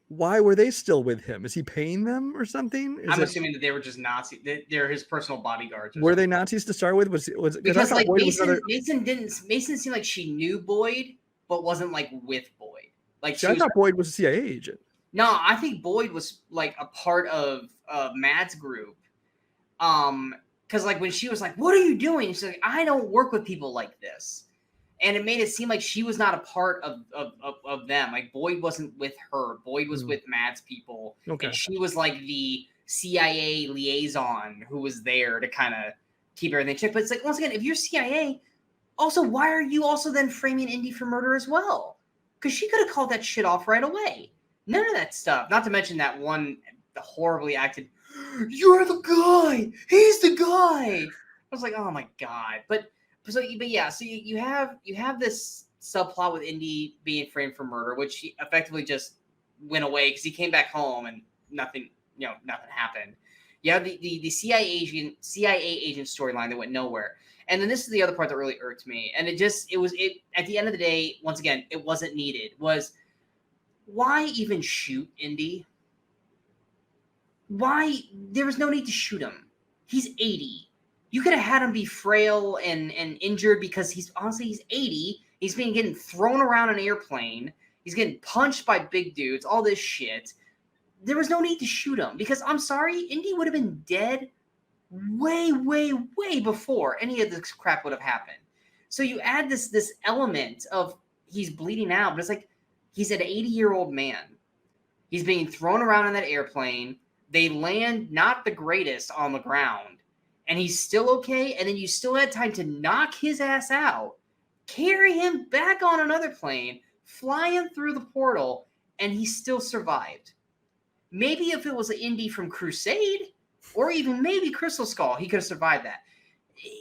Why were they still with him? Is he paying them or something? Assuming that they were just Nazi. They're his personal bodyguards. Were they Nazis to start with? Was because like Mason seemed like she knew Boyd, but wasn't like with Boyd. Like I thought Boyd was a CIA agent. No, I think Boyd was like a part of Matt's group. Because like when she was like, "What are you doing?" She's like, "I don't work with people like this." And it made it seem like she was not a part of them. Like Boyd wasn't with her. Boyd was with Matt's people. Okay. And she was like the CIA liaison who was there to kind of keep everything checked. But it's like, once again, if you're CIA, also, why are you also then framing Indy for murder as well? Because she could have called that shit off right away. None of that stuff. Not to mention that one horribly acted, "You're the guy. He's the guy." I was like, oh my God. But yeah, so you have this subplot with Indy being framed for murder, which he effectively just went away because he came back home and nothing happened. You have the CIA agent storyline that went nowhere. And then this is the other part that really irked me. And it at the end of the day, once again, it wasn't needed. Was why even shoot Indy? Why? There was no need to shoot him. He's 80. You could have had him be frail and injured because he's 80. He's getting thrown around an airplane. He's getting punched by big dudes, all this shit. There was no need to shoot him because, I'm sorry, Indy would have been dead way, way, way before any of this crap would have happened. So you add this element of he's bleeding out, but it's like he's an 80-year-old man. He's being thrown around in that airplane. They land not the greatest on the ground. And he's still okay, and then you still had time to knock his ass out, carry him back on another plane, fly him through the portal, and he still survived. Maybe if it was an Indy from Crusade, or even maybe Crystal Skull, he could have survived that.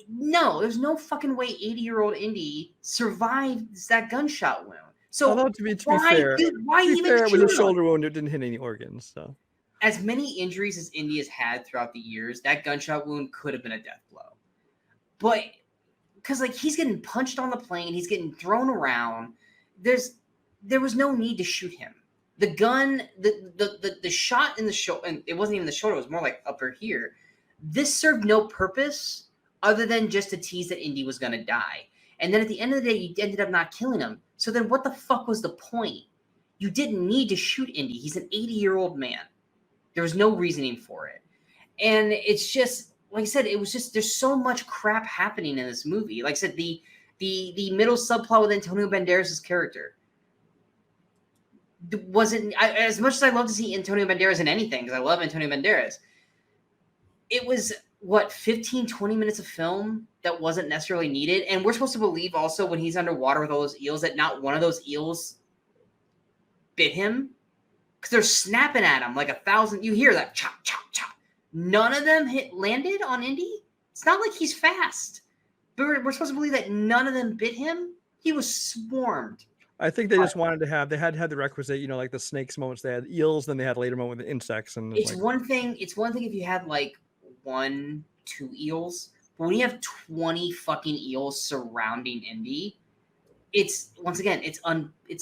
No, there's no fucking way 80-year-old Indy survived that gunshot wound. So although to be fair, it was a shoulder wound, it didn't hit any organs, so. As many injuries as Indy has had throughout the years, that gunshot wound could have been a death blow. But because like he's getting punched on the plane, he's getting thrown around. There was no need to shoot him. The gun, the shot in the shoulder, and it wasn't even the shoulder, it was more like upper here. This served no purpose other than just to tease that Indy was going to die. And then at the end of the day, you ended up not killing him. So then what the fuck was the point? You didn't need to shoot Indy. He's an 80-year-old man. There was no reasoning for it. And it's just, like I said, it was just, there's so much crap happening in this movie. Like I said, the The middle subplot with Antonio Banderas' character wasn't as much as I love to see Antonio Banderas in anything, because I love Antonio Banderas. It was 15, 20 minutes of film that wasn't necessarily needed. And we're supposed to believe also when he's underwater with all those eels that not one of those eels bit him, because they're snapping at him like 1,000. You hear that chop, chop, chop. None of them landed on Indy. It's not like he's fast. But we're supposed to believe that none of them bit him. He was swarmed. I think they just wanted to have, they had to have the requisite, like the snakes moments. They had eels, then they had later moment with the insects. And it's one thing if you had like 1, 2 eels, but when you have 20 fucking eels surrounding Indy, it's once again, it's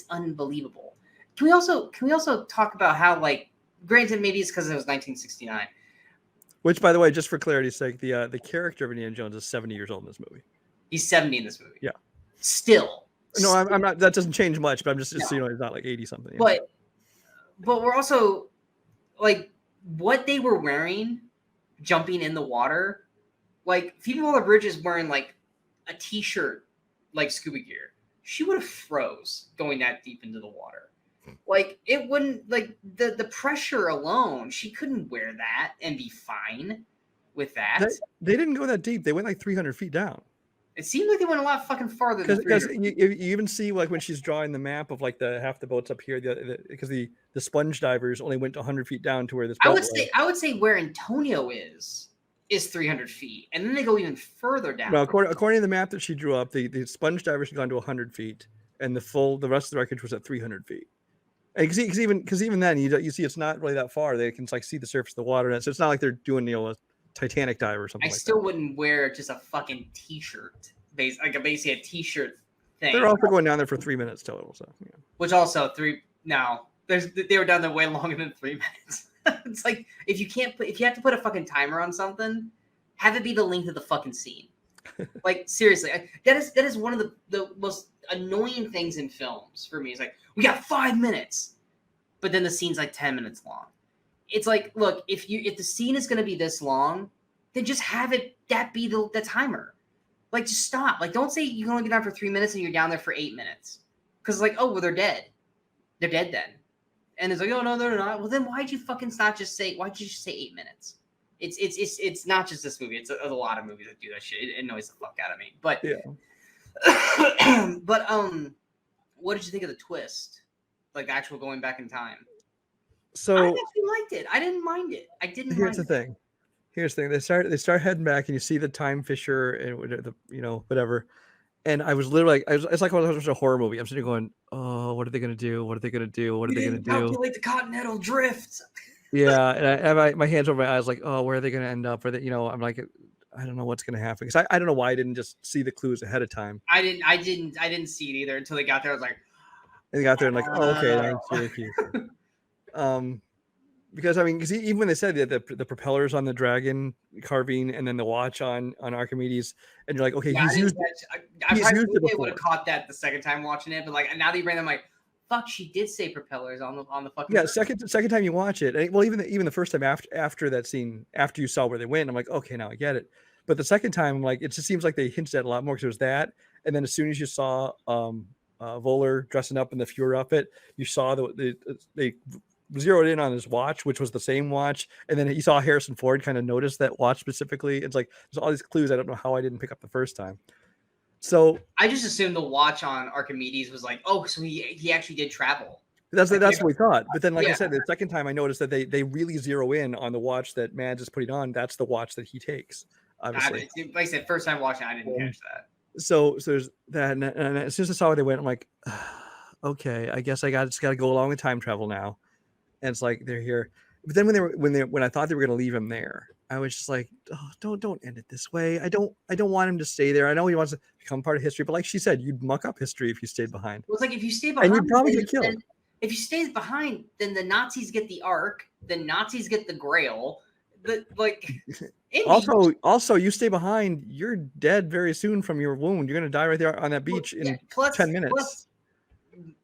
unbelievable. Can we also talk about how, like, granted, maybe it's because it was 1969. Which, by the way, just for clarity's sake, the character of Indiana Jones is 70 years old in this movie. He's 70 in this movie. Yeah. Still. No, I'm not. That doesn't change much. But I'm just No. so he's not like 80 something. But we're also like what they were wearing, jumping in the water. Like Phoebe Waller-Bridge is wearing like a t-shirt, like scuba gear. She would have froze going that deep into the water. Like it wouldn't, like the pressure alone. She couldn't wear that and be fine with that. They didn't go that deep. They went like 300 feet down. It seemed like they went a lot fucking farther than because you even see like when she's drawing the map of like the half the boats up here, because the sponge divers only went 100 feet down to where this boat I would say where Antonio is 300 feet, and then they go even further down. No, according to the map that she drew up, the sponge divers had gone to 100 feet, and the rest of the wreckage was at 300 feet. And because even then you see it's not really that far. They can like see the surface of the water, so it's not like they're doing a Titanic dive or something. I still wouldn't wear just a fucking t-shirt, basically a t-shirt thing. They're also going down there for 3 minutes total, so yeah. Which also they were down there way longer than 3 minutes. It's like if you have to put a fucking timer on something, have it be the length of the fucking scene. Like seriously, that is one of the most annoying things in films for me. It's like we got 5 minutes, but then the scene's like 10 minutes long. It's like, look, if the scene is going to be this long, then just have that be the timer. Like, just stop. Like, don't say you can only get down for 3 minutes and you're down there for 8 minutes. Because, like, oh, well, they're dead. They're dead then. And it's like, oh, no, they're not. Well, then why'd you fucking why'd you just say 8 minutes? It's not just this movie. It's a lot of movies that do that shit. It annoys the fuck out of me. But, yeah. But, what did you think of the twist? Like, the actual going back in time? So I actually liked it. I didn't mind it. Here's the thing. They start heading back, and you see the time fisher and whatever. And I was literally like, it's like when I was watching a horror movie. I'm sitting there going, oh, what are they gonna do? What are they gonna do? What are they gonna do? Calculate the continental drift. Yeah, and I have my hands over my eyes, like, oh, where are they gonna end up? Or that, I'm like, I don't know what's gonna happen, because I don't know why I didn't just see the clues ahead of time. I didn't see it either until they got there. I was like, and they got there and like, oh, okay, because even when they said that the propellers on the dragon carving and then the watch on Archimedes, and you're like, okay, yeah, he's used it before. Would have caught that the second time watching it, but like now that you bring them, like, fuck, she did say propellers on the fucking. Yeah, second time you watch it, and, well, even the first time after that scene, after you saw where they went, I'm like, okay, now I get it. But the second time, I'm like, it just seems like they hinted at a lot more, because it was that, and then as soon as you saw Voller dressing up in the Fuhrer outfit, you saw they zeroed in on his watch, which was the same watch, and then he saw Harrison Ford kind of notice that watch specifically. It's like there's all these clues I don't know how I didn't pick up the first time. So I just assumed the watch on Archimedes was like, oh, so he actually did travel. That's what we thought. But then, I said, the second time I noticed that they really zero in on the watch that Mads is putting on. That's the watch that he takes, obviously. Like I said, first time watching, I didn't catch that. So there's that, and as soon as I saw where they went, I'm like, okay, I guess I just got to go along with time travel now. And it's like they're here. But then when I thought they were going to leave him there, I was just like, oh, don't end it this way. I don't want him to stay there. I know he wants to become part of history, but like she said, you'd muck up history if you stayed behind. Well, it's like if you stay behind, and you'd probably get killed. If you stay behind, then the Nazis get the Ark, the Nazis get the Grail. Also, you stay behind, you're dead very soon from your wound. You're going to die right there on that beach in 10 minutes. Plus,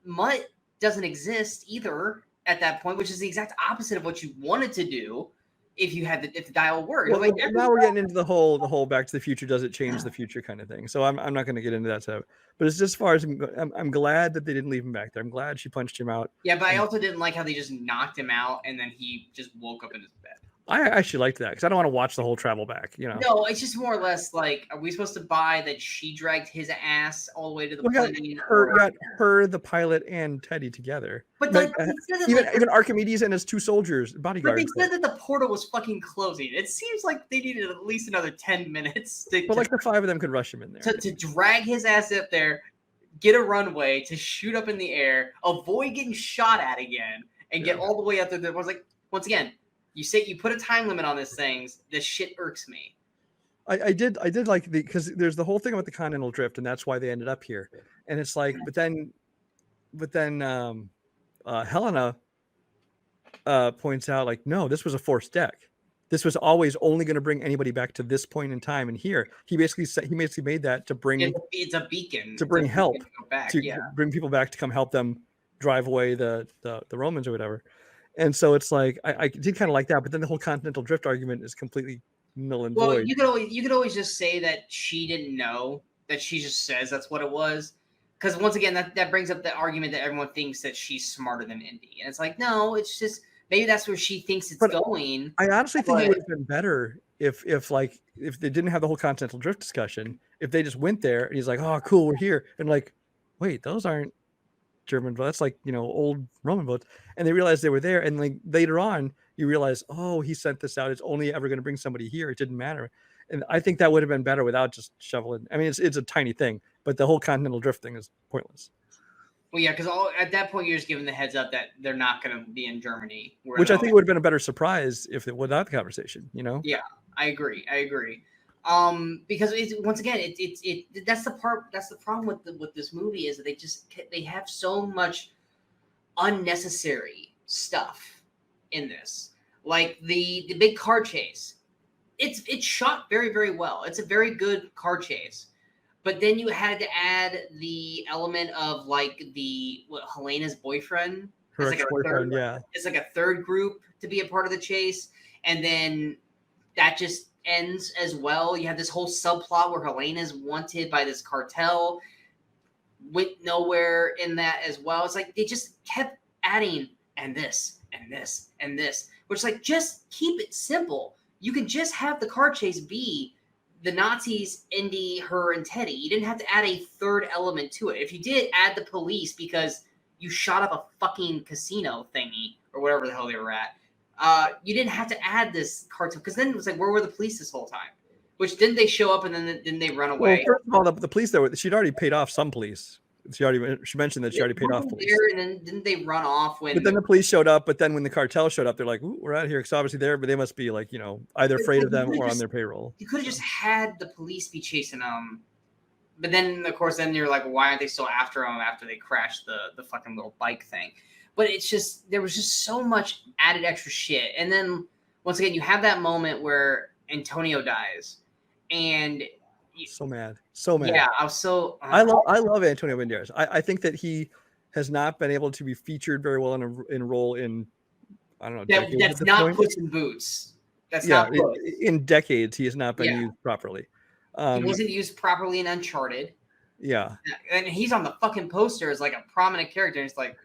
Mutt doesn't exist either at that point, which is the exact opposite of what you wanted to do. if the dial worked. Well, Like, now we're getting into the whole Back to the Future, does it change the future kind of thing. So I'm not going to get into that stuff. But it's just as far as I'm glad that they didn't leave him back there. I'm glad she punched him out. yeah, but I also didn't like how they just knocked him out and then he just woke up in his bed. I actually liked that because I don't want to watch the whole travel back. You know. No, it's just more or less like, are we supposed to buy that she dragged his ass all the way to the plane? Got her, the pilot, and Teddy together. But like, even Archimedes and his 2 soldiers, bodyguards. But they said that the portal was fucking closing. It seems like they needed at least another 10 minutes. But like the 5 of them could rush him in there. To drag his ass up there, get a runway, to shoot up in the air, avoid getting shot at again, and get all the way up there. There was like, once again, you say you put a time limit on these things. This shit irks me. I did like because there's the whole thing about the continental drift, and that's why they ended up here. And it's like, but then Helena points out, like, no, this was a forced deck. This was always only going to bring anybody back to this point in time. And here, he basically made that to bring it's a beacon to bring help to bring people back to come help them drive away the Romans or whatever. And so it's like I did kind of like that, but then the whole continental drift argument is completely null and void. You could always just say that she didn't know, that she just says that's what it was. Because once again, that brings up the argument that everyone thinks that she's smarter than Indy. And it's like, no, it's just maybe that's where she thinks it's going. I honestly think it would have been better if they didn't have the whole continental drift discussion, if they just went there and he's like, oh, cool, we're here. And like, wait, those aren't German votes, that's like, old Roman votes. And they realized they were there. And like later on, you realize, oh, he sent this out. It's only ever going to bring somebody here. It didn't matter. And I think that would have been better without just shoveling. I mean, it's a tiny thing, but the whole continental drift thing is pointless. Well, yeah, because at that point, you're just giving the heads up that they're not going to be in Germany. Which I think would have been a better surprise if it without the conversation, Yeah, I agree. Because once again, that's the problem with this movie is that they have so much unnecessary stuff in this, like the big car chase. It's shot very, very well. It's a very good car chase, but then you had to add the element of like Helena's boyfriend. Her ex-boyfriend, it's like a third group to be a part of the chase, and then that just ends as well. You have this whole subplot where Helena's wanted by this cartel. Went nowhere in that as well. It's like they just kept adding and this and this and this, which like just keep it simple. You could just have the car chase be the Nazis, Indy, her, and Teddy. You didn't have to add a third element to it. If you did add the police because you shot up a fucking casino thingy or whatever the hell they were at, you didn't have to add this cartel, because then it was like, where were the police this whole time? Which didn't they show up and then didn't they run away? Well, first of all, the police there, she'd already paid off some police. She mentioned that she already paid off police. And then didn't they run off when? But then the police showed up. But then when the cartel showed up, they're like, "Ooh, we're out of here." Because obviously but they must be like, either afraid of them or on their payroll. You could have just had the police be chasing them. But then, of course, then you're like, why aren't they still after them after they crashed the fucking little bike thing? But it's just, there was just so much added extra shit. And then once again, you have that moment where Antonio dies, and so mad. Yeah, I was so. I love Antonio Banderas. I think that he has not been able to be featured very well in a role in, I don't know. That's not Puss in Boots. That's not Puss. In decades, he has not been used properly. He wasn't used properly in Uncharted. Yeah, and he's on the fucking poster as like a prominent character. And it's like,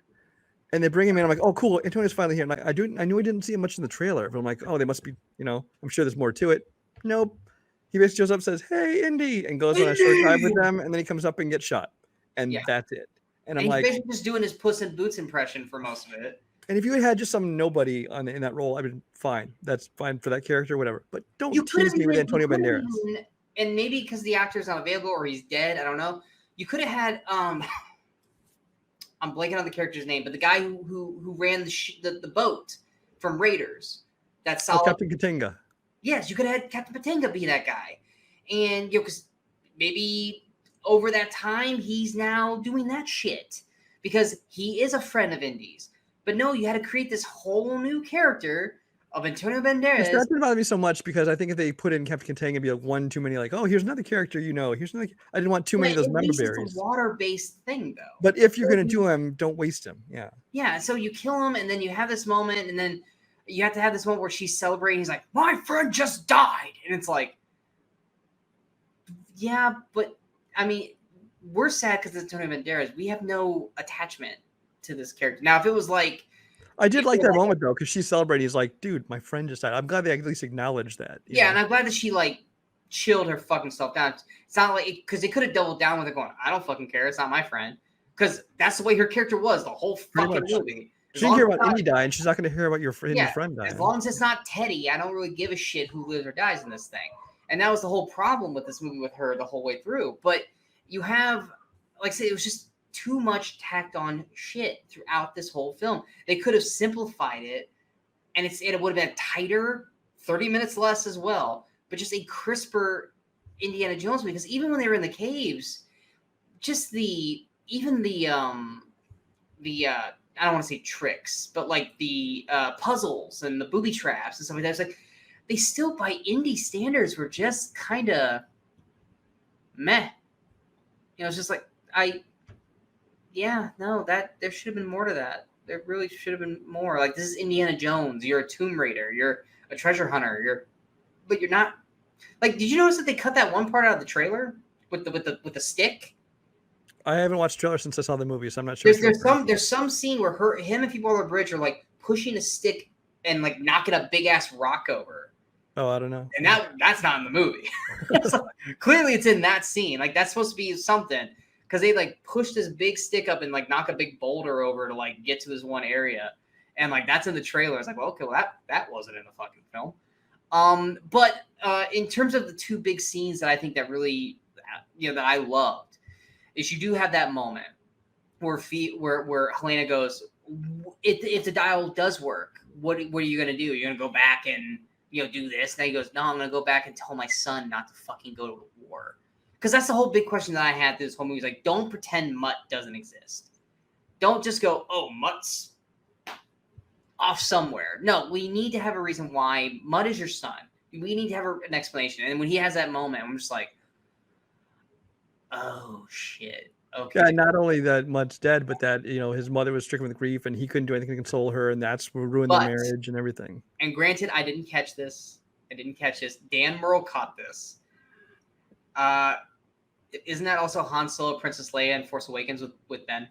and they bring him in. I'm like, oh, cool. Antonio's finally here. And I knew I didn't see him much in the trailer, but I'm like, oh, they must be. I'm sure there's more to it. Nope. He basically shows up, says, "Hey, Indy," and goes on a short drive with them, and then he comes up and gets shot, and that's it. And I'm like, he's basically just doing his Puss in Boots impression for most of it. And if you had just some nobody in that role, I mean, fine, that's fine for that character, whatever. But don't tease me with Antonio Banderas. And maybe because the actor's not available or he's dead, I don't know. You could have had I'm blanking on the character's name, but the guy who ran the boat from Raiders. That's solid. Captain Katinga. Yes, you could have had Captain Patenga be that guy. And, because maybe over that time, he's now doing that shit. Because he is a friend of Indy's. But no, you had to create this whole new character of Antonio Banderas. That didn't bother me so much, because I think if they put in Captain Katinga, it'd be like one too many, like, oh, here's another character, here's another. I didn't want too many of those member berries. It's a water-based thing, though. But if you're going to do him, don't waste him. Yeah. Yeah, so you kill him, and then you have this moment, and then you have to have this moment where she's celebrating. He's like, my friend just died. And it's like, yeah, but I mean, we're sad because it's Tony Banderas. We have no attachment to this character. Now, if it was like, I did like that moment though, because she's celebrating. He's like, dude, my friend just died. I'm glad they at least acknowledged that. Yeah, and I'm glad that she like chilled her fucking self down. It's not like, because they could have doubled down with her going, I don't fucking care. It's not my friend. Because that's the way her character was the whole fucking movie. She didn't hear about Indy die, and she's not going to hear about your friend dying. As long as it's not Teddy, I don't really give a shit who lives or dies in this thing. And that was the whole problem with this movie with her the whole way through. But you have, like I said, it was just too much tacked on shit throughout this whole film. They could have simplified it, and it would have been tighter, 30 minutes less as well, but just a crisper Indiana Jones movie. Because even when they were in the caves, just I don't want to say tricks, but like the puzzles and the booby traps and stuff like that. It's like they still, by indie standards, were just kind of meh. You know, it's just like there should have been more to that. There really should have been more. Like, this is Indiana Jones. You're a Tomb Raider. You're a treasure hunter. But you're not. Like, did you notice that they cut that one part out of the trailer with the stick? I haven't watched the trailer since I saw the movie, so I'm not sure. There's some scene where him and people on the bridge are like pushing a stick and like knocking a big ass rock over. Oh, I don't know. And that's not in the movie. So, clearly, it's in that scene. Like, that's supposed to be something, because they like push this big stick up and like knock a big boulder over to like get to this one area, and like that's in the trailer. It's like, well, okay, well that wasn't in the fucking film. But in terms of the two big scenes that I think that really, that I loved, is you do have that moment where Helena goes, if the dial does work, what are you gonna do? You're gonna go back and do this? And then he goes, no, I'm gonna go back and tell my son not to fucking go to war. Because that's the whole big question that I had through this whole movie. Is like, don't pretend Mutt doesn't exist. Don't just go, oh, Mutt's off somewhere. No, we need to have a reason why Mutt is your son. We need to have an explanation. And when he has that moment, I'm just like, oh shit. Okay. Yeah, not only that Mutt's dead, but that his mother was stricken with grief, and he couldn't do anything to console her, and that's what ruined the marriage and everything. And granted, I didn't catch this. Dan Merle caught this. Isn't that also Han Solo, Princess Leia, and Force Awakens with Ben?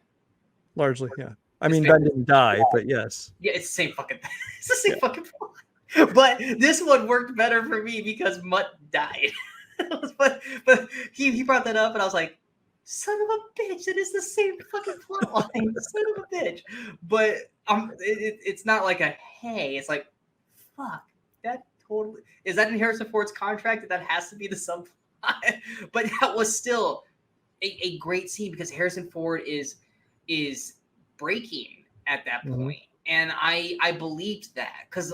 Largely, yeah. I mean, Ben didn't die, but yes. Yeah, it's the same fucking thing. It's the same fucking plot. But this one worked better for me because Mutt died. but he brought that up, and I was like, son of a bitch, it is the same fucking plot line. Son of a bitch. But it's not like a hey, it's like, fuck, that totally is that in Harrison Ford's contract that has to be the subplot? But that was still a great scene, because Harrison Ford is breaking at that point. And I believed that, because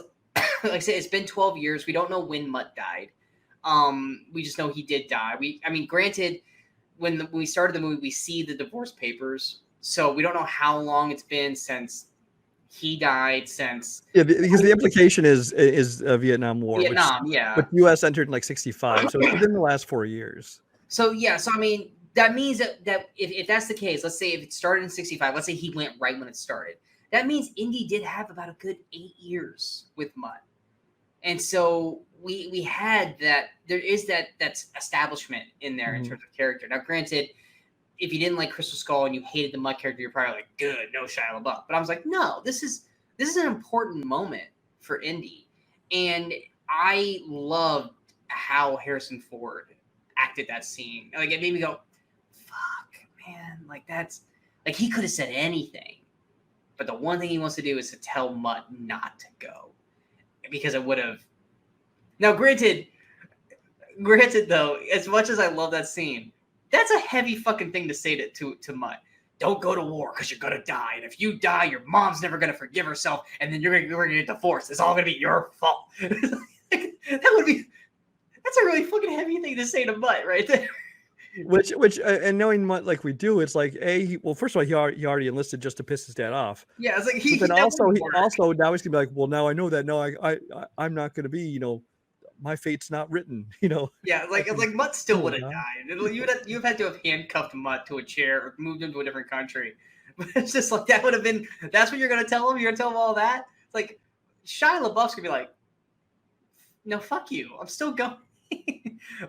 like I said, it's been 12 years. We don't know when Mutt died. We just know he did die. Granted, when we started the movie, we see the divorce papers, so we don't know how long it's been since he died. Because the implication is Vietnam War. But the U.S. entered in like 1965, so it's within the last 4 years. So that means that if that's the case, let's say if it started in 1965, let's say he went right when it started. That means Indy did have about a good 8 years with Mutt. And so we had that. There is that's establishment in there in terms of character. Now, granted, if you didn't like Crystal Skull and you hated the Mutt character, you're probably like, good, no Shia LaBeouf. But I was like, no, this is an important moment for Indy, and I loved how Harrison Ford acted that scene. Like, it made me go, fuck, man, like that's like he could have said anything, but the one thing he wants to do is to tell Mutt not to go, because it would have. Now, granted though, as much as I love that scene, that's a heavy fucking thing to say to Mutt. Don't go to war because you're gonna die, and if you die, your mom's never gonna forgive herself, and then you're gonna get divorced. It's all gonna be your fault. That's a really fucking heavy thing to say to Mutt, right there. Which, and knowing Mutt like we do, it's like first of all, he already enlisted just to piss his dad off. Yeah, it's like But then also now he's gonna be like, well, now I know that. No, I'm not gonna be. My fate's not written. Yeah, like Mutt still would have died. You've had to have handcuffed Mutt to a chair or moved him to a different country. But it's just like that would have been. That's what you're gonna tell him. You're gonna tell him all that. It's like, Shia LaBeouf's gonna be like, no, fuck you. I'm still going.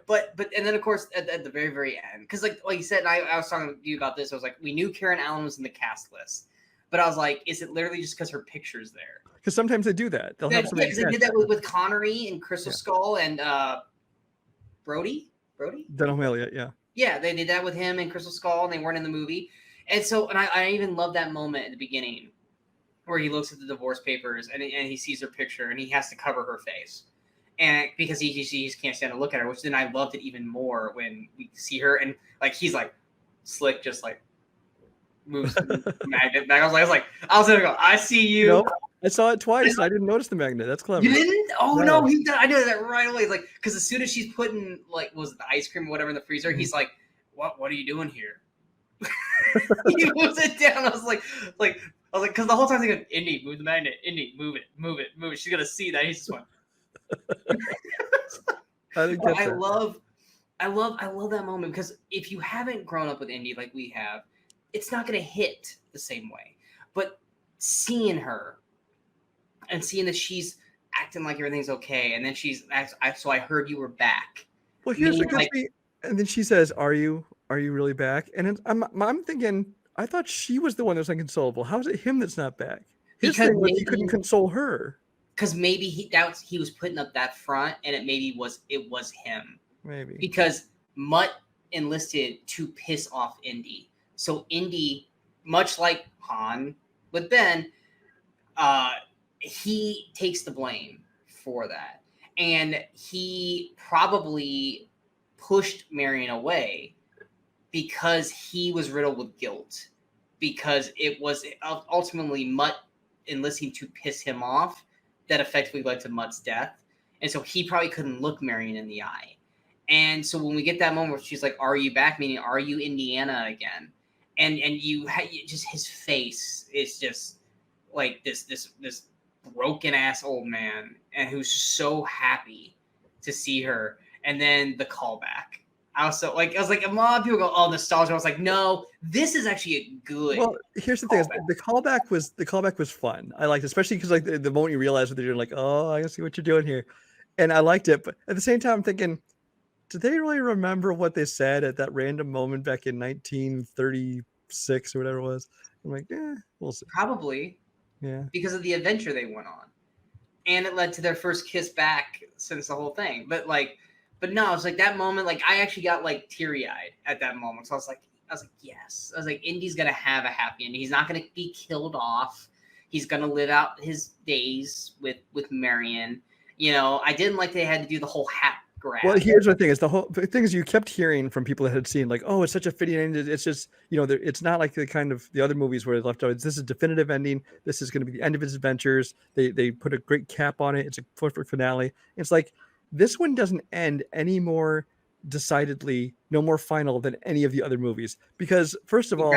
but and then of course at the very, very end, because like you said, and I was talking to you about this, I was like, we knew Karen Allen was in the cast list. But I was like, is it literally just because her picture's there? Because sometimes they do that. They'll have somebody. Because they did that with Connery and Crystal Skull and Brody? Denham Elliott, yeah. Yeah, they did that with him and Crystal Skull, and they weren't in the movie. And so, and I even love that moment at the beginning where he looks at the divorce papers and he sees her picture and he has to cover her face. And because he just can't stand to look at her, which then I loved it even more when we see her and like he's like slick, just like moves the magnet back. I was gonna go, I see you. Nope. I saw it twice and I didn't notice the magnet. That's clever. You didn't? Oh no, I knew that right away. Like, because as soon as she's putting like was it the ice cream or whatever in the freezer, he's like, what are you doing here? He moves it down. I was like, because the whole time thinking, Indy, move the magnet, Indy, move it. She's gonna see that. He's just like, I love that moment because if you haven't grown up with Indy like we have, it's not gonna hit the same way. But seeing her and seeing that she's acting like everything's okay, and then so I heard you were back. Well, here's what gets me, and then she says, "Are you really back?" And I'm thinking, I thought she was the one that was inconsolable. How is it him that's not back? His thing was he couldn't console her. Because maybe he was putting up that front, and it was him. Maybe because Mutt enlisted to piss off Indy. So Indy, much like Han with Ben, he takes the blame for that, and he probably pushed Marion away because he was riddled with guilt, because it was ultimately Mutt enlisting to piss him off that effectively led to Mutt's death. And so he probably couldn't look Marion in the eye. And so when we get that moment where she's like, are you back? Meaning, are you Indiana again? And you just, his face is just like this broken ass old man, and who's so happy to see her. And then the callback. I was like, a lot of people go, oh, nostalgia. I was like, no, this is actually a good. Well, here's the thing: the callback was fun. I liked it, especially because like the moment you realize what they're doing, like, oh, I can see what you're doing here, and I liked it. But at the same time, I'm thinking, did they really remember what they said at that random moment back in 1936 or whatever it was? I'm like, we'll see. Probably, yeah, because of the adventure they went on, and it led to their first kiss back since the whole thing. But no, it's like that moment, like I actually got like teary-eyed at that moment. So I was like, yes. I was like, Indy's gonna have a happy ending. He's not gonna be killed off. He's gonna live out his days with Marion. You know, I didn't like they had to do the whole hat grab. Well, here's the thing: the thing is you kept hearing from people that had seen like, oh, it's such a fitting ending. It's just, you know, it's not like the kind of the other movies where they left out. This is a definitive ending. This is going to be the end of his adventures. They put a great cap on it. It's a perfect finale. It's like, this one doesn't end any more decidedly, no more final than any of the other movies. Because first of all,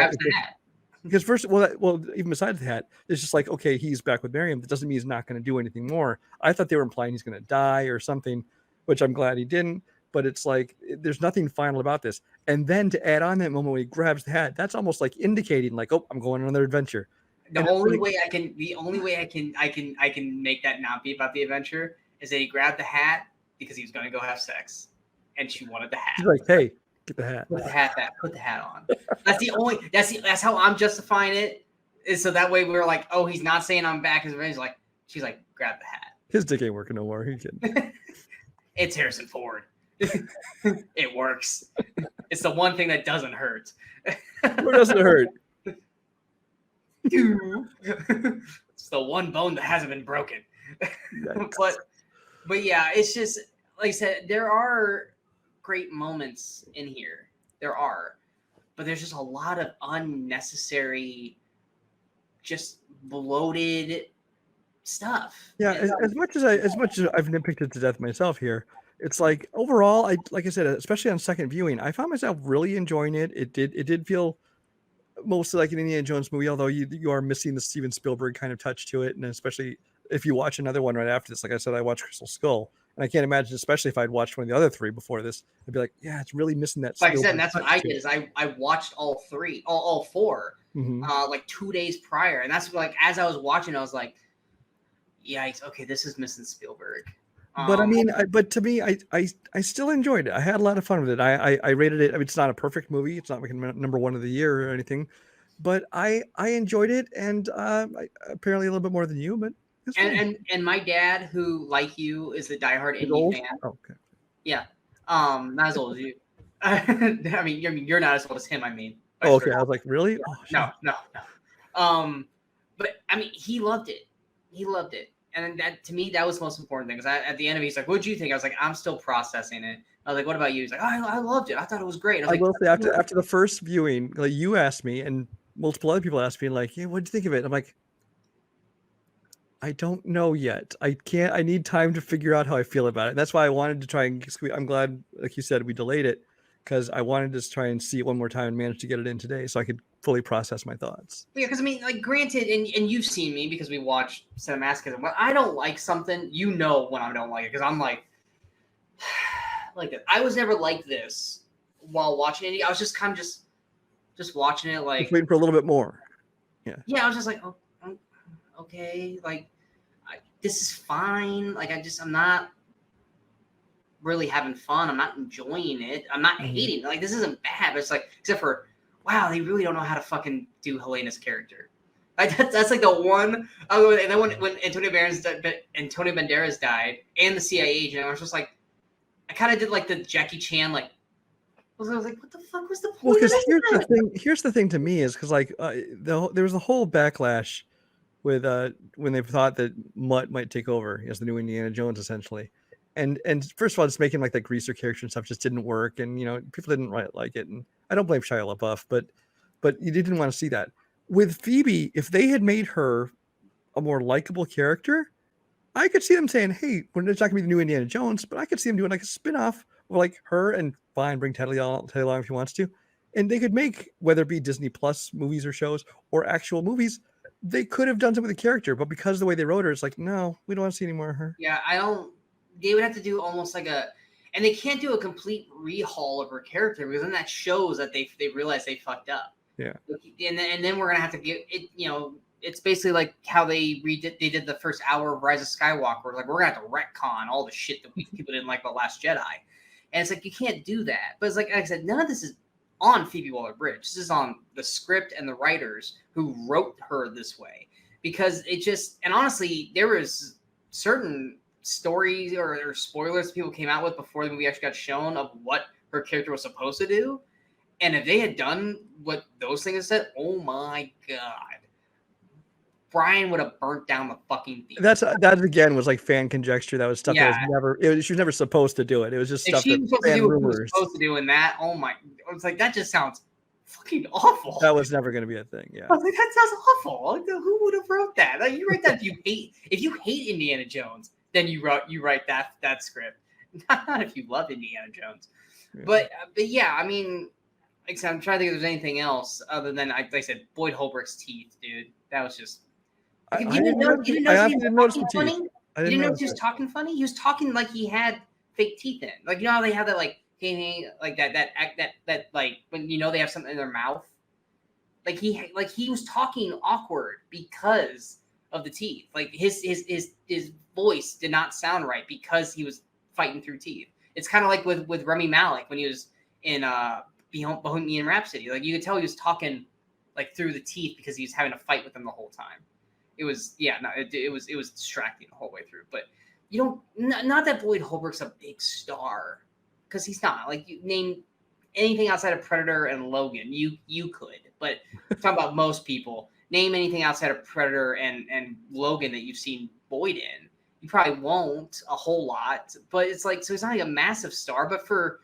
even besides that, it's just like, okay, he's back with Miriam. That doesn't mean he's not going to do anything more. I thought they were implying he's going to die or something, which I'm glad he didn't. But it's like, there's nothing final about this. And then to add on that moment when he grabs the hat, that's almost like indicating like, oh, I'm going on another adventure. The only way I can make that not be about the adventure is that he grabbed the hat because he was going to go have sex, and she wanted the hat. She's like, "Hey, get the hat. Put the hat back. Put the hat on." That's how I'm justifying it. Is so that way we're like, "Oh, he's not saying I'm back." His revenge. Like, she's like, "Grab the hat." His dick ain't working no more. He kidding. It's Harrison Ford. It works. It's the one thing that doesn't hurt. Where doesn't it hurt? It's the one bone that hasn't been broken. But yeah, it's just like I said, there are great moments in here. There are, but there's just a lot of unnecessary, just bloated stuff. Yeah, as much as I've nitpicked it to death myself here, it's like overall, like I said, especially on second viewing, I found myself really enjoying it. It did feel mostly like an Indiana Jones movie, although you are missing the Steven Spielberg kind of touch to it, and especially if you watch another one right after this. Like I said, I watched Crystal Skull, and I can't imagine, especially if I'd watched one of the other three before this, I'd be like, yeah, it's really missing that. Like I said, that's what I did. Is I watched all four, mm-hmm. Like 2 days prior, and that's like as I was watching, I was like, Yikes. Okay, this is missing Spielberg. But I mean, but to me, I still enjoyed it. I had a lot of fun with it. I rated it. I mean, it's not a perfect movie. It's not like number one of the year or anything, but I enjoyed it, and apparently a little bit more than you, but it's fine. And my dad, who like you is a diehard He's indie old? fan. Oh, okay. Yeah. Not as old as you. I mean, you're not as old as him. I mean. Oh, okay. I was like, really? Yeah. Oh, No. But I mean, he loved it. He loved it. And that, to me, that was the most important thing. Because at the end of it, he's like, "What'd you think?" I was like, "I'm still processing it." I was like, "What about you?" He's like, I loved it. I thought it was great." I was I like, will say after the first viewing, like you asked me, and multiple other people asked me, like, "Yeah, what'd you think of it?" I'm like, I don't know yet. I can't. I need time to figure out how I feel about it. That's why I wanted to try and. I'm glad, like you said, we delayed it because I wanted to try and see it one more time and manage to get it in today, so I could fully process my thoughts. Yeah, because I mean, like, granted, and you've seen me because we watched Cinemaschism. When I don't like something, you know when I don't like it, because I'm like this. I was never like this while watching it. I was just kind of just watching it, like, just waiting for a little bit more. Yeah, I was just like, oh, okay, like, this is fine. Like, I'm not really having fun. I'm not enjoying it. I'm not hating it. Like, this isn't bad, but it's like, except for, wow, they really don't know how to fucking do Helena's character. Like, that's like the one. And then when Antonio Banderas died, and the CIA agent, I was just like, I kind of did like the Jackie Chan, like, I was like, what the fuck was the point? Well, because here's the thing to me is because like there was a whole backlash with when they thought that Mutt might take over as the new Indiana Jones essentially, and first of all, just making like that greaser character and stuff just didn't work, and people didn't like it, and I don't blame Shia LaBeouf, but you didn't want to see that with Phoebe. If they had made her a more likable character, I could see them saying, "Hey, we're not going to be the new Indiana Jones," but I could see them doing like a spin-off of like her, and fine, bring Teddy along if he wants to, and they could make, whether it be Disney Plus movies or shows or actual movies, they could have done something with the character, but because of the way they wrote her, it's like, no, we don't want to see any more of her. Yeah, I don't. They would have to do almost like and they can't do a complete rehaul of her character, because then that shows that they realize they fucked up. Yeah. And then we're gonna have to get it. It's basically like how they did the first hour of Rise of Skywalker. Like, we're gonna have to retcon all the shit that people didn't like about Last Jedi, and it's like, you can't do that. But it's like I said, none of this is on Phoebe Waller-Bridge. This is on the script and the writers who wrote her this way, because it just, and honestly, there was certain stories or spoilers people came out with before the movie actually got shown of what her character was supposed to do, and if they had done what those things said, oh my god, Brian would have burnt down the fucking theater. That again was like fan conjecture. That was stuff that was Yeah. never. She was never supposed to do it. It was just If stuff she that was supposed to fan do what she was rumors. supposed to do in that, oh my, it's like, that just sounds fucking awful. That was never going to be a thing. Yeah. I was like, that sounds awful. Like, who would have wrote that? Like, you write that if you hate Indiana Jones, then you write that script. Not if you love Indiana Jones. Yeah. But yeah, I mean, like I said, I'm trying to think if there's anything else other than, like I said, Boyd Holbrook's teeth, dude. That was just. I didn't notice he was talking funny? He was talking like he had fake teeth in. Like, how they have that, like, like that like, when they have something in their mouth. Like, he was talking awkward because of the teeth. Like, his voice did not sound right because he was fighting through teeth. It's kind of like with Rami Malek when he was in Bohemian Rhapsody. Like, you could tell he was talking like through the teeth because he was having a fight with them the whole time. It was it was distracting the whole way through. But not that Boyd Holbrook's a big star, because he's not. Like, you name anything outside of Predator and Logan, you could. But talking about most people, name anything outside of Predator and Logan that you've seen Boyd in. You probably won't a whole lot. But it's like, so he's not like a massive star. But for,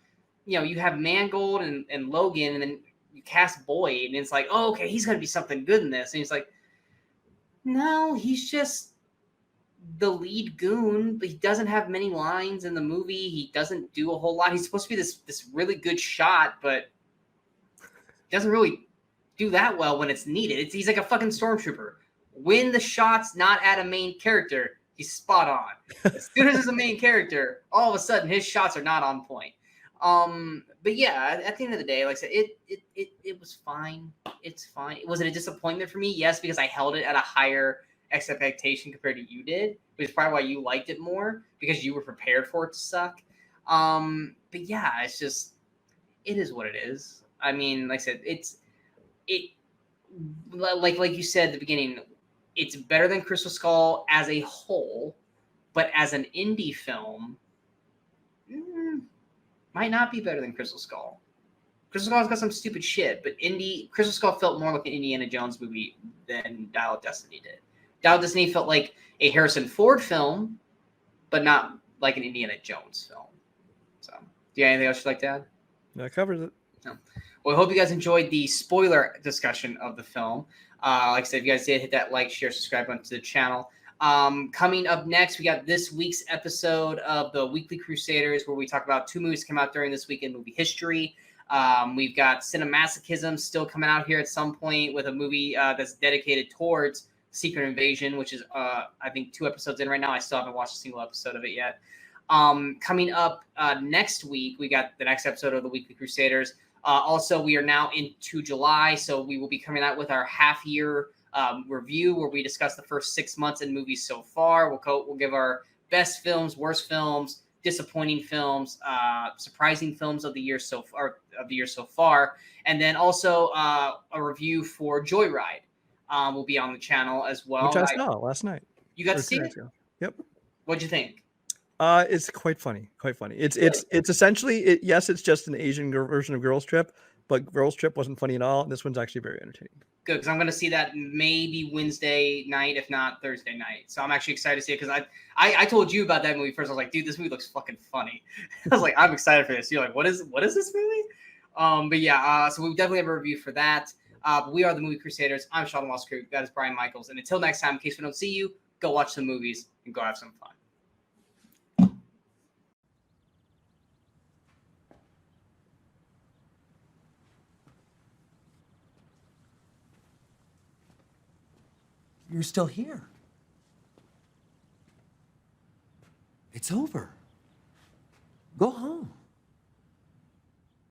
you have Mangold and Logan, and then you cast Boyd, and it's like, oh, okay, he's gonna be something good in this. And he's like, no, he's just the lead goon, but he doesn't have many lines in the movie. He doesn't do a whole lot. He's supposed to be this really good shot, but doesn't really do that well when it's needed. He's like a fucking stormtrooper. When the shot's not at a main character, he's spot on. As soon as there's a main character, all of a sudden his shots are not on point. But yeah, at the end of the day, like I said, it was fine. It's fine. Was it a disappointment for me? Yes, because I held it at a higher expectation compared to you did, which is probably why you liked it more because you were prepared for it to suck. But yeah, it's just it is what it is. I mean, like I said, it like you said at the beginning, it's better than Crystal Skull as a whole, but as an indie film, might not be better than Crystal Skull. Crystal Skull's got some stupid shit, but Crystal Skull felt more like an Indiana Jones movie than Dial of Destiny did. Dial of Destiny felt like a Harrison Ford film, but not like an Indiana Jones film. So, do you have anything else you'd like to add? That covers it. No. Well, I hope you guys enjoyed the spoiler discussion of the film. Like I said, if you guys did, hit that like, share, subscribe button to the channel. Coming up next, we got this week's episode of the Weekly Crusaders, where we talk about 2 movies that come out during this week in movie history. We've got Cinemasochism still coming out here at some point with a movie that's dedicated towards Secret Invasion, which is, I think, 2 episodes in right now. I still haven't watched a single episode of it yet. Coming up next week, we got the next episode of the Weekly Crusaders. Also, we are now into July, so we will be coming out with our half-year review where we discuss the first 6 months in movies so far. We'll give our best films, worst films, disappointing films, surprising films of the year so far, and then also a review for Joyride will be on the channel as well. Which I saw last night. You got to see it? Yep. What'd you think? It's quite funny. It's essentially yes, it's just an Asian version of Girls Trip, but Girls Trip wasn't funny at all. And this one's actually very entertaining. Good, because I'm going to see that maybe Wednesday night, if not Thursday night. So I'm actually excited to see it because I told you about that movie first. I was like, dude, this movie looks fucking funny. I was like, I'm excited for this. You're like, what is this movie? But yeah, so we definitely have a review for that. We are the Movie Crusaders. I'm Sean Walscrew. That is Brian Michaels. And until next time, in case we don't see you, go watch some movies and go have some fun. You're still here. It's over. Go home.